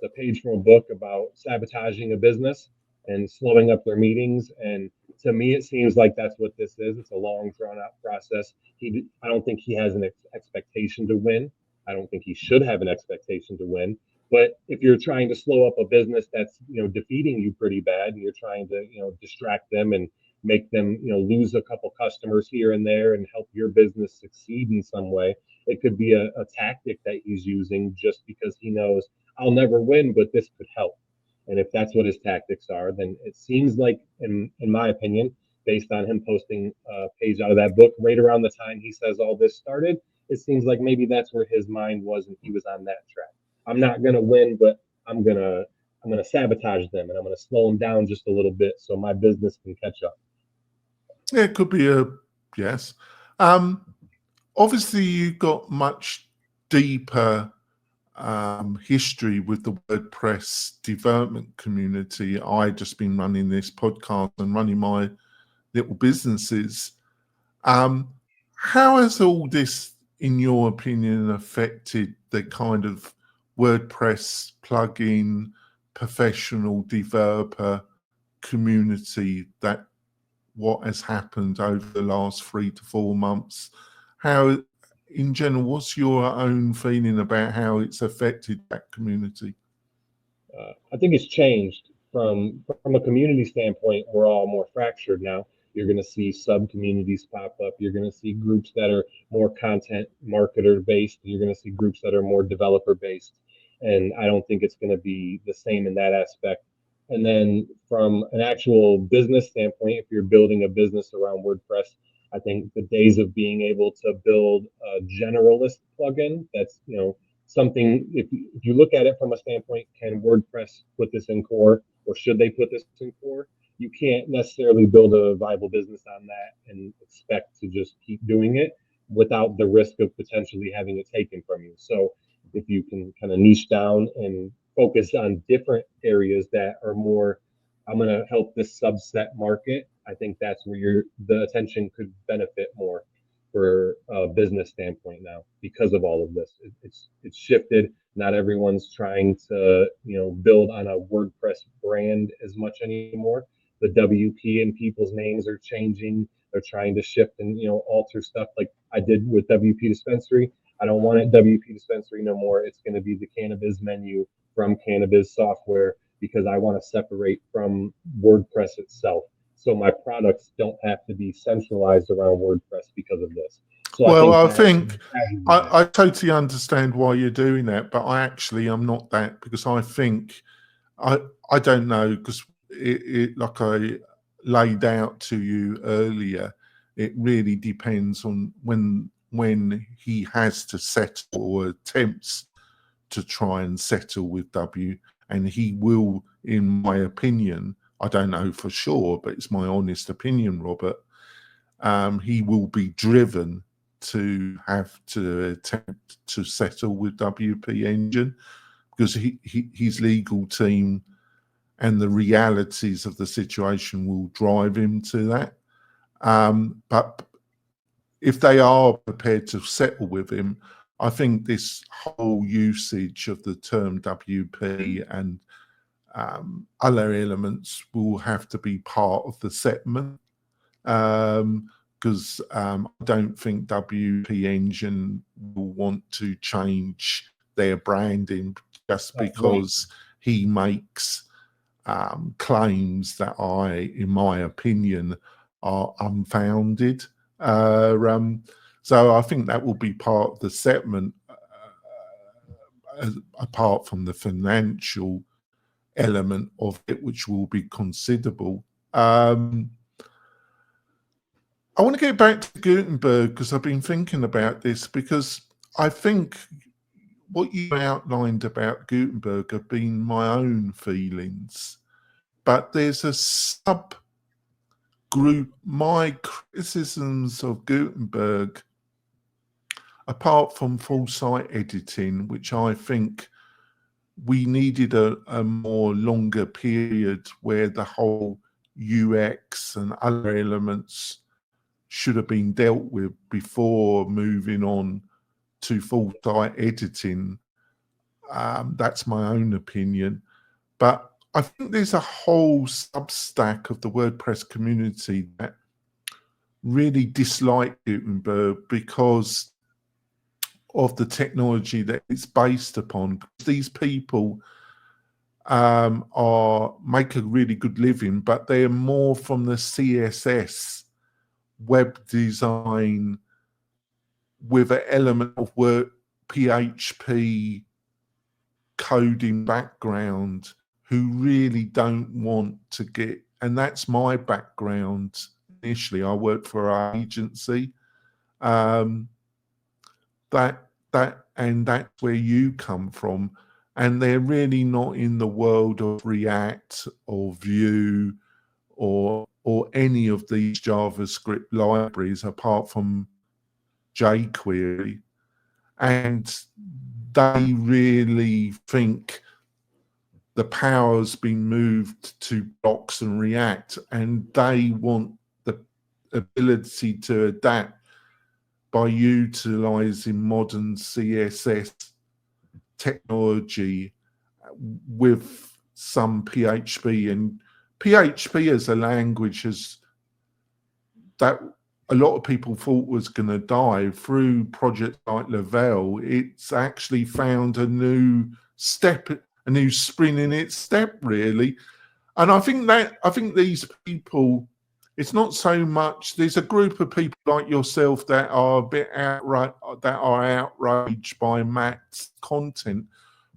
a page from a book about sabotaging a business and slowing up their meetings. And to me, it seems like that's what this is. It's a long, drawn-out process. I don't think he has an expectation to win. I don't think he should have an expectation to win. But if you're trying to slow up a business that's defeating you pretty bad, and you're trying to distract them and make them lose a couple customers here and there and help your business succeed in some way, it could be a tactic that he's using just because he knows I'll never win, but this could help. And if that's what his tactics are, then it seems like, in my opinion, based on him posting a page out of that book right around the time he says all this started, it seems like maybe that's where his mind was and he was on that track. I'm not gonna win, but I'm gonna sabotage them and I'm gonna slow them down just a little bit so my business can catch up. Yeah, it could be a yes. Obviously, you've got much deeper history with the WordPress development community. I just been running this podcast and running my little businesses. How has all this, in your opinion, affected the kind of WordPress plugin professional developer community that what has happened over the last 3 to 4 months? How, in general, what's your own feeling about how it's affected that community? I think it's changed from a community standpoint. We're all more fractured now. You're going to see sub communities pop up. You're going to see groups that are more content marketer based. You're going to see groups that are more developer based. And I don't think it's going to be the same in that aspect. And then from an actual business standpoint, if you're building a business around WordPress, I think the days of being able to build a generalist plugin that's, something, if you look at it from a standpoint, can WordPress put this in core or should they put this in core? You can't necessarily build a viable business on that and expect to just keep doing it without the risk of potentially having it taken from you. So if you can kind of niche down and focus on different areas that are more, I'm going to help this subset market, I think that's where the attention could benefit more for a business standpoint now because of all of this. It's shifted. Not everyone's trying to build on a WordPress brand as much anymore. The WP and people's names are changing. They're trying to shift and alter stuff like I did with WPdispensary. I don't want it WPdispensary no more. It's going to be the Cannabis menu from Cannabis software because I want to separate from WordPress itself. So my products don't have to be centralized around WordPress because of this. So Well, I think I totally understand why you're doing that, but I'm not that, because I think I don't know, because it like I laid out to you earlier, it really depends on when he has to settle or attempts to try and settle with W, and he will, in my opinion, I don't know for sure, but it's my honest opinion, Robert, he will be driven to have to attempt to settle with WP Engine because his legal team and the realities of the situation will drive him to that. But if they are prepared to settle with him, I think this whole usage of the term WP and other elements will have to be part of the settlement, because I don't think WP Engine will want to change their branding just because he makes claims that in my opinion, are unfounded. So I think that will be part of the settlement, apart from the financial element of it, which will be considerable. I want to get back to Gutenberg because I've been thinking about this, because I think what you outlined about Gutenberg have been my own feelings, but there's a sub group, my criticisms of Gutenberg, apart from full site editing, which I think we needed a more longer period where the whole UX and other elements should have been dealt with before moving on to full site editing. That's my own opinion. But I think there's a whole substack of the WordPress community that really dislike Gutenberg because of the technology that it's based upon. These people make a really good living, but they're more from the CSS web design with an element of work PHP coding background, who really don't want to get, and that's my background. Initially, I worked for an agency. That's where you come from, and they're really not in the world of React or Vue or any of these JavaScript libraries apart from jQuery, and they really think the power's been moved to blocks and React, and they want the ability to adapt by utilizing modern CSS technology with some PHP. And PHP as a language is that a lot of people thought was going to die. Through projects like Lavelle, it's actually found a new step, a new spring in its step, really. And I think these people, it's not so much, there's a group of people like yourself that are a bit outraged by Matt's content.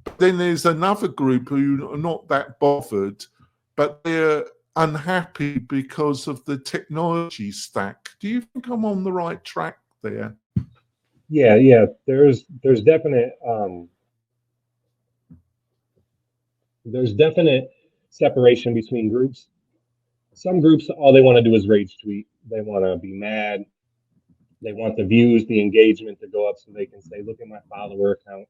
But then there's another group who are not that bothered, but they're unhappy because of the technology stack. Do you think I'm on the right track there? Yeah. There's definite separation between groups. Some groups, all they want to do is rage tweet. They want to be mad. They want the views, the engagement to go up so they can say, look at my follower count.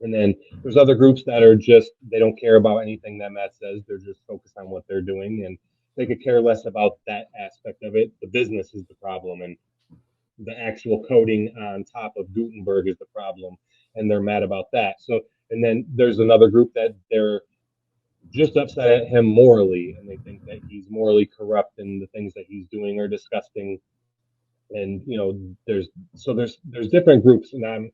And then there's other groups that are just, they don't care about anything that Matt says. They're just focused on what they're doing, and they could care less about that aspect of it. The business is the problem, and the actual coding on top of Gutenberg is the problem, and they're mad about that. So, and then there's another group that they're just upset at him morally, and they think that he's morally corrupt and the things that he's doing are disgusting. And there's different groups, and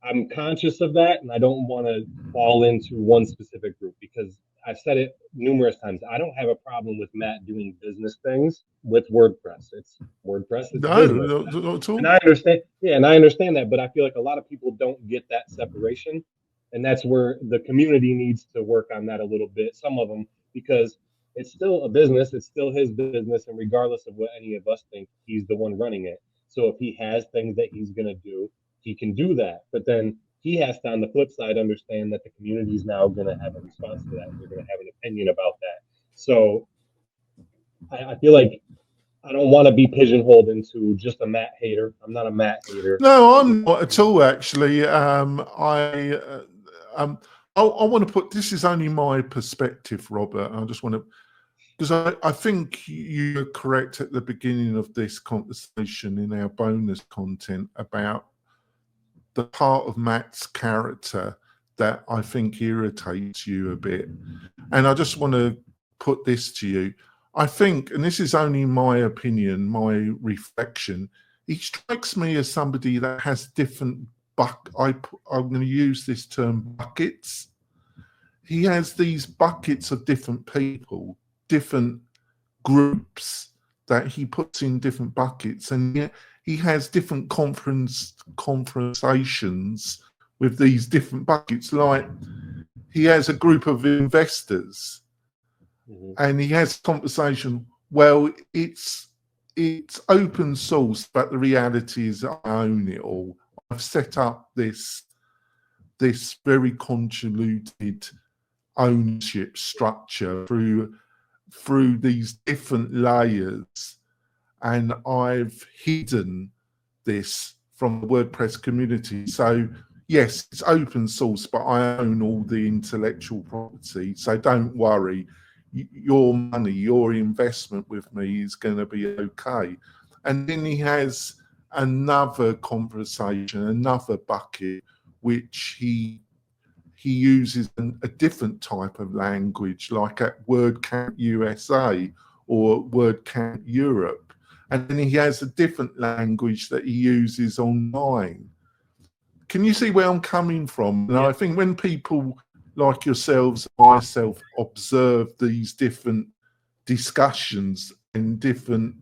I'm conscious of that, and I don't want to fall into one specific group, because I've said it numerous times. I don't have a problem with Matt doing business things with WordPress. It's WordPress. It's business. Not at all. And I understand. Yeah, and I understand that, but I feel like a lot of people don't get that separation. And that's where the community needs to work on that a little bit, some of them, because it's still a business. It's still his business. And regardless of what any of us think, he's the one running it. So if he has things that he's going to do, he can do that. But then he has to, on the flip side, understand that the community is now going to have a response to that. They're going to have an opinion about that. So I feel like I don't want to be pigeonholed into just a Matt hater. I'm not a Matt hater. No, I'm not at all, actually. I want to put, this is only my perspective, Robert. I just want to, because I think you're correct at the beginning of this conversation in our bonus content about the part of Matt's character that I think irritates you a bit. And I just want to put this to you. I think, and this is only my opinion, my reflection, he strikes me as somebody that has different I'm going to use this term, buckets. He has these buckets of different people, different groups that he puts in different buckets, and yet he has different conversations with these different buckets. Like he has a group of investors, and he has conversation. Well, it's open source, but the reality is I own it all. I've set up this very convoluted ownership structure through these different layers, and I've hidden this from the WordPress community. So yes, it's open source, but I own all the intellectual property. So don't worry, your money, your investment with me is going to be okay. And then he has another conversation, another bucket, which he uses a different type of language, like at WordCamp USA or WordCamp Europe. And then he has a different language that he uses online. Can you see where I'm coming from? And I think when people like yourselves, myself, observe these different discussions and different,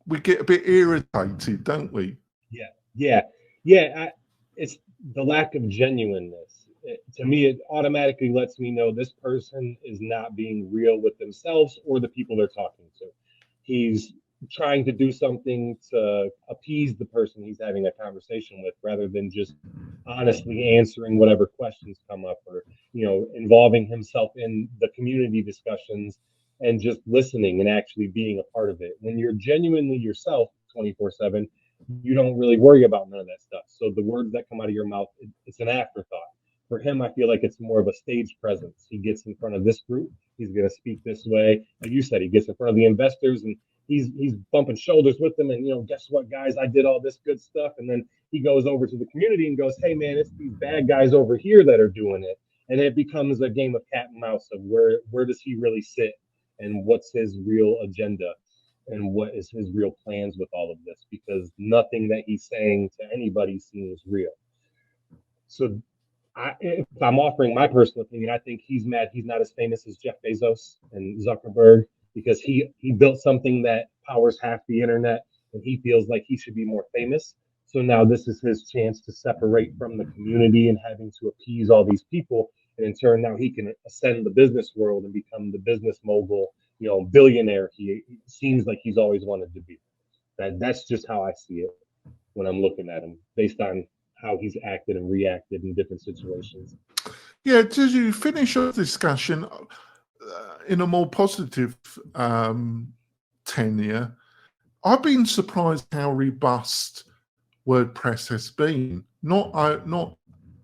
we get a bit irritated, don't we? Yeah. It's the lack of genuineness. to me, it automatically lets me know this person is not being real with themselves or the people they're talking to. He's trying to do something to appease the person he's having a conversation with, rather than just honestly answering whatever questions come up, or involving himself in the community discussions and just listening and actually being a part of it. When you're genuinely yourself 24/7, you don't really worry about none of that stuff. So the words that come out of your mouth, it's an afterthought. For him, I feel like it's more of a stage presence. He gets in front of this group, he's going to speak this way. Like you said, he gets in front of the investors and he's bumping shoulders with them. And guess what, guys? I did all this good stuff. And then he goes over to the community and goes, hey, man, it's these bad guys over here that are doing it. And it becomes a game of cat and mouse of where does he really sit and what's his real agenda and what is his real plans with all of this, because nothing that he's saying to anybody seems real. So if I'm offering my personal opinion, I think he's mad he's not as famous as Jeff Bezos and Zuckerberg, because he built something that powers half the internet, and he feels like he should be more famous. So now this is his chance to separate from the community and having to appease all these people. And in turn, now he can ascend the business world and become the business mogul, billionaire he seems like he's always wanted to be. That's just how I see it when I'm looking at him, based on how he's acted and reacted in different situations. Yeah, to finish our discussion in a more positive tenure, I've been surprised how robust WordPress has been. Not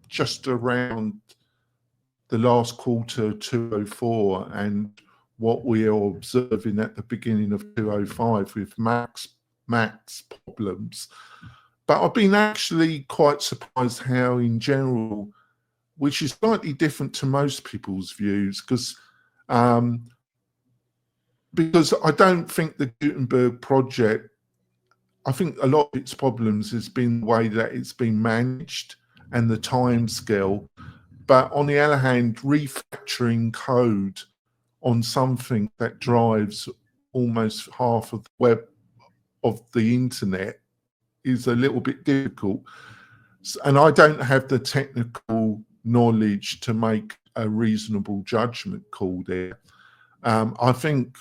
just around the last quarter 204 and what we are observing at the beginning of 205 with Mac's problems, but I've been actually quite surprised how, in general, which is slightly different to most people's views, because I don't think the Gutenberg project, I think a lot of its problems has been the way that it's been managed and the time scale. But on the other hand, refactoring code on something that drives almost half of the web of the internet is a little bit difficult. And I don't have the technical knowledge to make a reasonable judgment call there. I think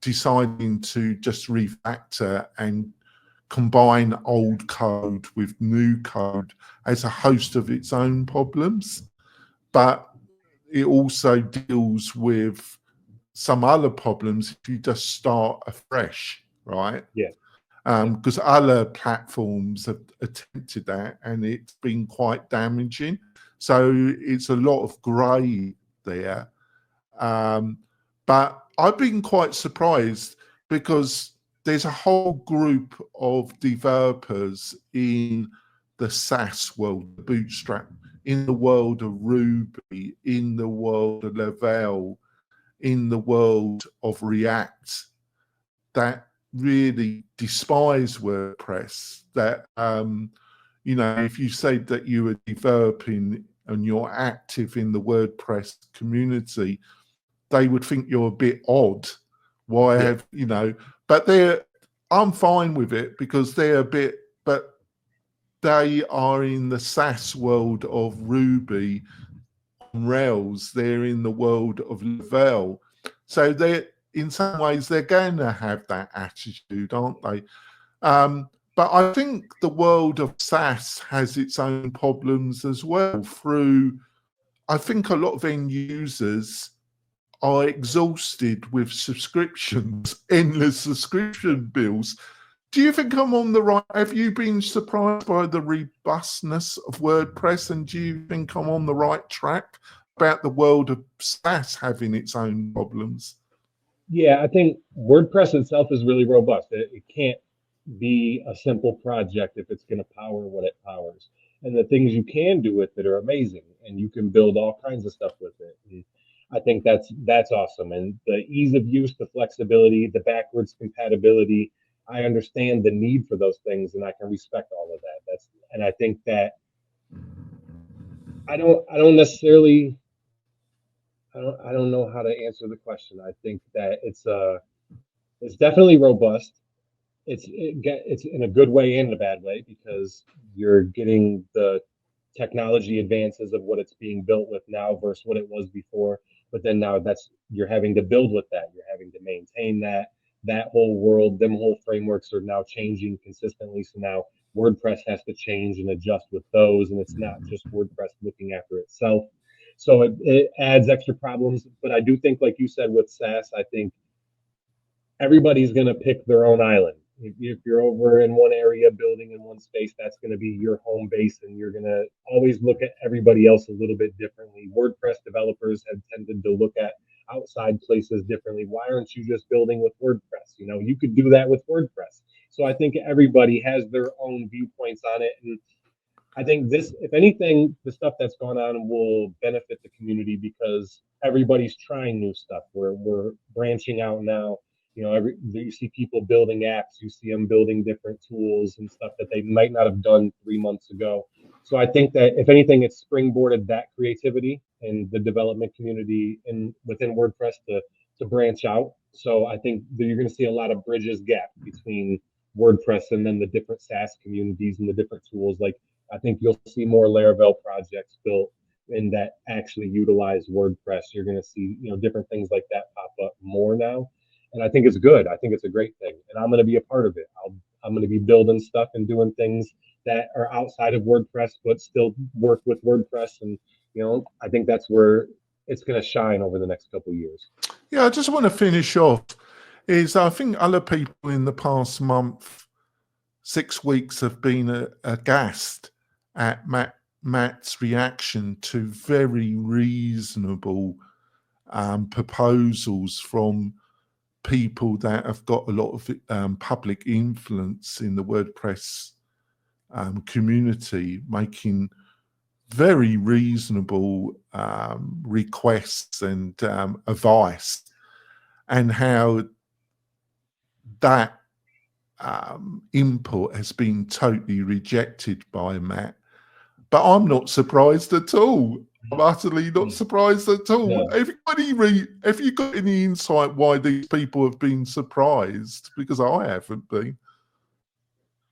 deciding to just refactor and combine old code with new code has a host of its own problems, but it also deals with some other problems if you just start afresh, right? Yeah. Because other platforms have attempted that and it's been quite damaging. So it's a lot of grey there. But I've been quite surprised because there's a whole group of developers in the SaaS world, the Bootstrap, in the world of Ruby, in the world of Laravel, in the world of React, that really despise WordPress. That if you said that you were developing and you're active in the WordPress community, they would think you're a bit odd. Why have but I'm fine with it because they're a bit, but they are in the SaaS world of Ruby on Rails. They're in the world of Laravel. So they're, in some ways, they're going to have that attitude, aren't they? But I think the world of SaaS has its own problems as well. I think a lot of end users are exhausted with subscriptions, endless subscription bills. Do you think I'm on the right? Have you been surprised by the robustness of WordPress, and do you think I'm on the right track about the world of SaaS having its own problems? Yeah, I think WordPress itself is really robust. It can't be a simple project if it's going to power what it powers. And the things you can do with it are amazing, and you can build all kinds of stuff with it. And I think that's awesome. And the ease of use, the flexibility, the backwards compatibility, I understand the need for those things, and I can respect all of that. And I think that I don't necessarily, I don't know how to answer the question. I think that it's definitely robust. It's in a good way and in a bad way, because you're getting the technology advances of what it's being built with now versus what it was before. But then now you're having to build with that. You're having to maintain that whole world. Them whole frameworks are now changing consistently. So now WordPress has to change and adjust with those, and it's not just WordPress looking after itself. So it adds extra problems. But I do think, like you said, with SaaS, I think everybody's going to pick their own island. If you're over in one area building in one space, that's going to be your home base, and you're going to always look at everybody else a little bit differently. WordPress developers have tended to look at outside places differently. Why aren't you just building with WordPress? You could do that with WordPress. So I think everybody has their own viewpoints on it. And I think this, if anything, the stuff that's gone on will benefit the community because everybody's trying new stuff. We're branching out now. You see people building apps, you see them building different tools and stuff that they might not have done 3 months ago. So I think that if anything, it's springboarded that creativity in the development community and within WordPress to branch out. So I think that you're going to see a lot of bridges gap between WordPress and then the different SaaS communities and the different tools. Like I think you'll see more Laravel projects built and that actually utilize WordPress. You're going to see different things like that pop up more now. And I think it's good. I think it's a great thing. And I'm going to be a part of it. I'm going to be building stuff and doing things that are outside of WordPress, but still work with WordPress. And, I think that's where it's going to shine over the next couple of years. Yeah, I just want to finish off is I think other people in the past month, 6 weeks have been aghast at Matt's reaction to very reasonable proposals from people that have got a lot of public influence in the WordPress community, making very reasonable requests and advice, and how that input has been totally rejected by Matt. But I'm not surprised at all. I'm utterly not surprised at all. Yeah. Have you got any insight why these people have been surprised? Because I haven't been.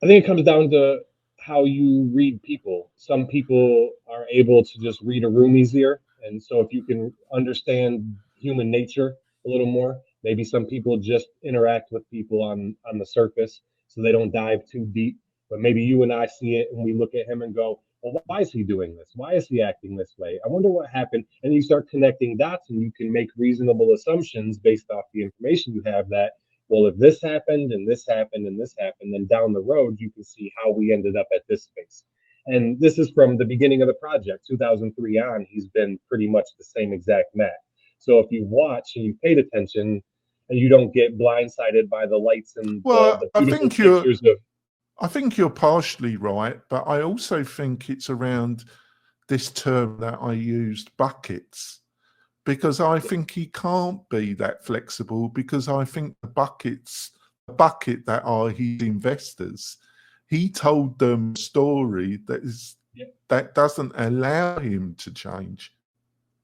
I think it comes down to how you read people. Some people are able to just read a room easier. And so if you can understand human nature a little more, maybe some people just interact with people on the surface so they don't dive too deep. But maybe you and I see it and we look at him and go, well, why is he doing this? Why is he acting this way? I wonder what happened. And you start connecting dots and you can make reasonable assumptions based off the information you have that, well, if this happened and this happened and this happened, then down the road, you can see how we ended up at this space. And this is from the beginning of the project, 2003 on, he's been pretty much the same exact Matt. So if you watch and you paid attention and you don't get blindsided by the lights and the beautiful pictures of... I think you're partially right, but I also think it's around this term that I used, buckets, because I think he can't be that flexible, because I think the bucket that are his investors, he told them a story that doesn't allow him to change.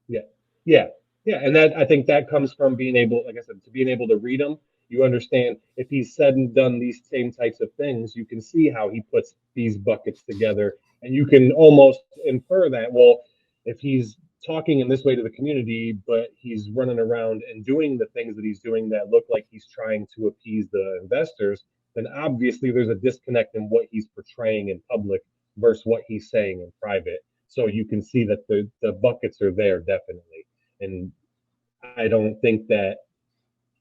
Yeah. And that, I think that comes from being able, like I said, to being able to read them. You understand if he's said and done these same types of things, you can see how he puts these buckets together, and you can almost infer that, well, if he's talking in this way to the community, but he's running around and doing the things that he's doing that look like he's trying to appease the investors, then obviously there's a disconnect in what he's portraying in public versus what he's saying in private. So you can see that the buckets are there, definitely. And I don't think that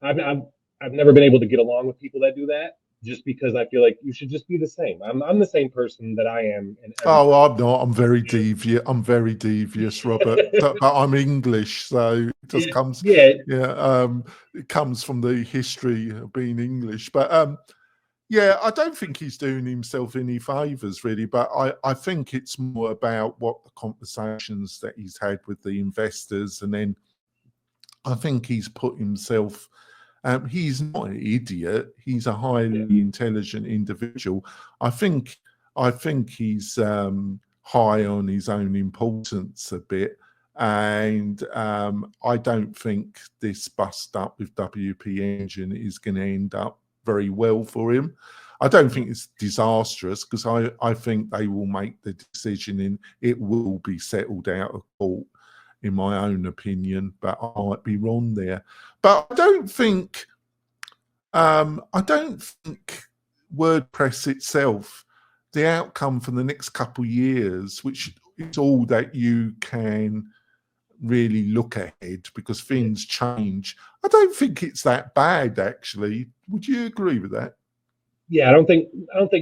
I've never been able to get along with people that do that, just because I feel like you should just be the same. I'm the same person that I am. I'm not. I'm very devious. I'm very devious, Robert. but I'm English, so it just comes. It comes from the history of being English. But I don't think he's doing himself any favors, really. But I think it's more about what the conversations that he's had with the investors, and then I think he's put himself. He's not an idiot. He's a highly intelligent individual. I think he's high on his own importance a bit, and I don't think this bust up with WP Engine is going to end up very well for him. I don't think it's disastrous because I think they will make the decision and it will be settled out of court, in my own opinion, but I might be wrong there. But I don't think WordPress itself, the outcome for the next couple of years, which is all that you can really look ahead because things change. I don't think it's that bad, actually. Would you agree with that? Yeah, I don't think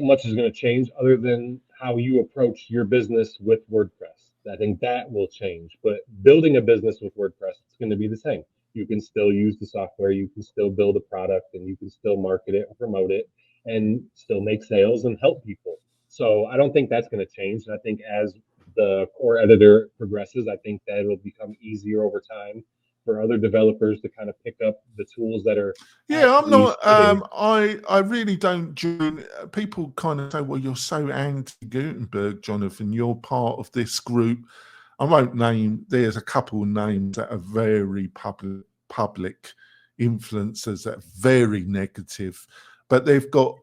much is going to change other than how you approach your business with WordPress. I think that will change, but building a business with WordPress, it's going to be the same. You can still use the software, you can still build a product, and you can still market it and promote it and still make sales and help people. So I don't think that's going to change. I think as the core editor progresses, I think that it'll become easier over time for other developers to kind of pick up the tools that are. Yeah, I'm not. fitting. I really don't join. People kind of say, "Well, you're so anti-Gutenberg, Jonathan. You're part of this group." I won't name. There's a couple of names that are very public influencers that are very negative, but they've got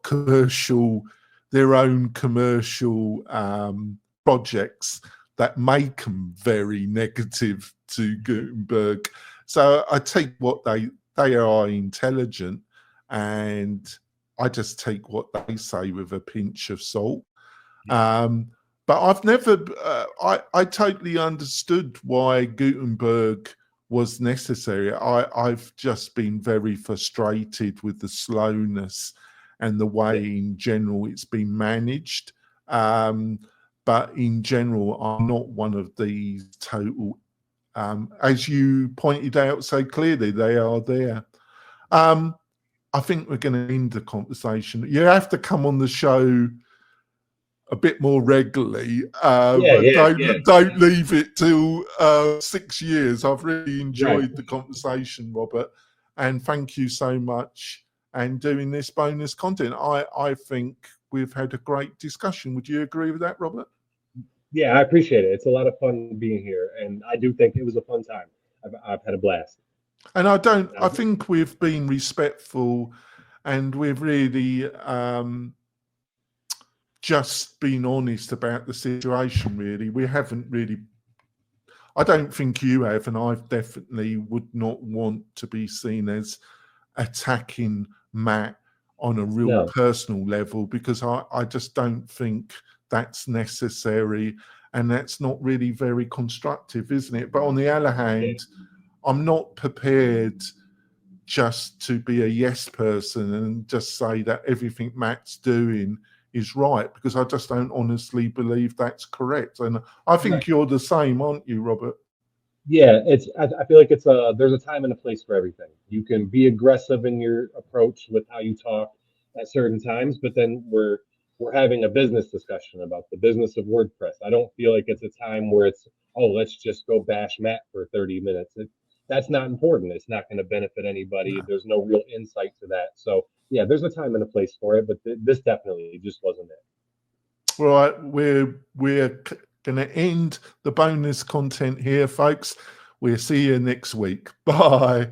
their own commercial projects that make them very negative to Gutenberg. So I take what they are intelligent, and I just take what they say with a pinch of salt. But I've never, I totally understood why Gutenberg was necessary. I've just been very frustrated with the slowness and the way in general it's been managed. But in general, I'm not one of these total, as you pointed out so clearly, they are there. I think we're going to end the conversation. You have to come on the show a bit more regularly. Don't leave it till 6 years. I've really enjoyed the conversation, Robert, and thank you so much. And doing this bonus content, I think we've had a great discussion. Would you agree with that, Robert? Yeah, I appreciate it. It's a lot of fun being here, and I do think it was a fun time. I've had a blast. And I think we've been respectful, and we've really just been honest about the situation, really. We haven't really, I don't think you have, and I definitely would not want to be seen as attacking Matt on a real personal level, because I just don't think that's necessary, and that's not really very constructive, isn't it? But on the other hand, I'm not prepared just to be a yes person and just say that everything Matt's doing is right, because I just don't honestly believe that's correct. And I think you're the same, aren't you, Robert? Yeah, I feel like there's a time and a place for everything. You can be aggressive in your approach with how you talk at certain times, but then we're having a business discussion about the business of WordPress. I don't feel like it's a time where it's, oh, let's just go bash Matt for 30 minutes. That's not important. It's not going to benefit anybody. No. There's no real insight to that. So yeah, there's a time and a place for it, but this definitely just wasn't it. All right, we're going to end the bonus content here, folks. We'll see you next week. Bye.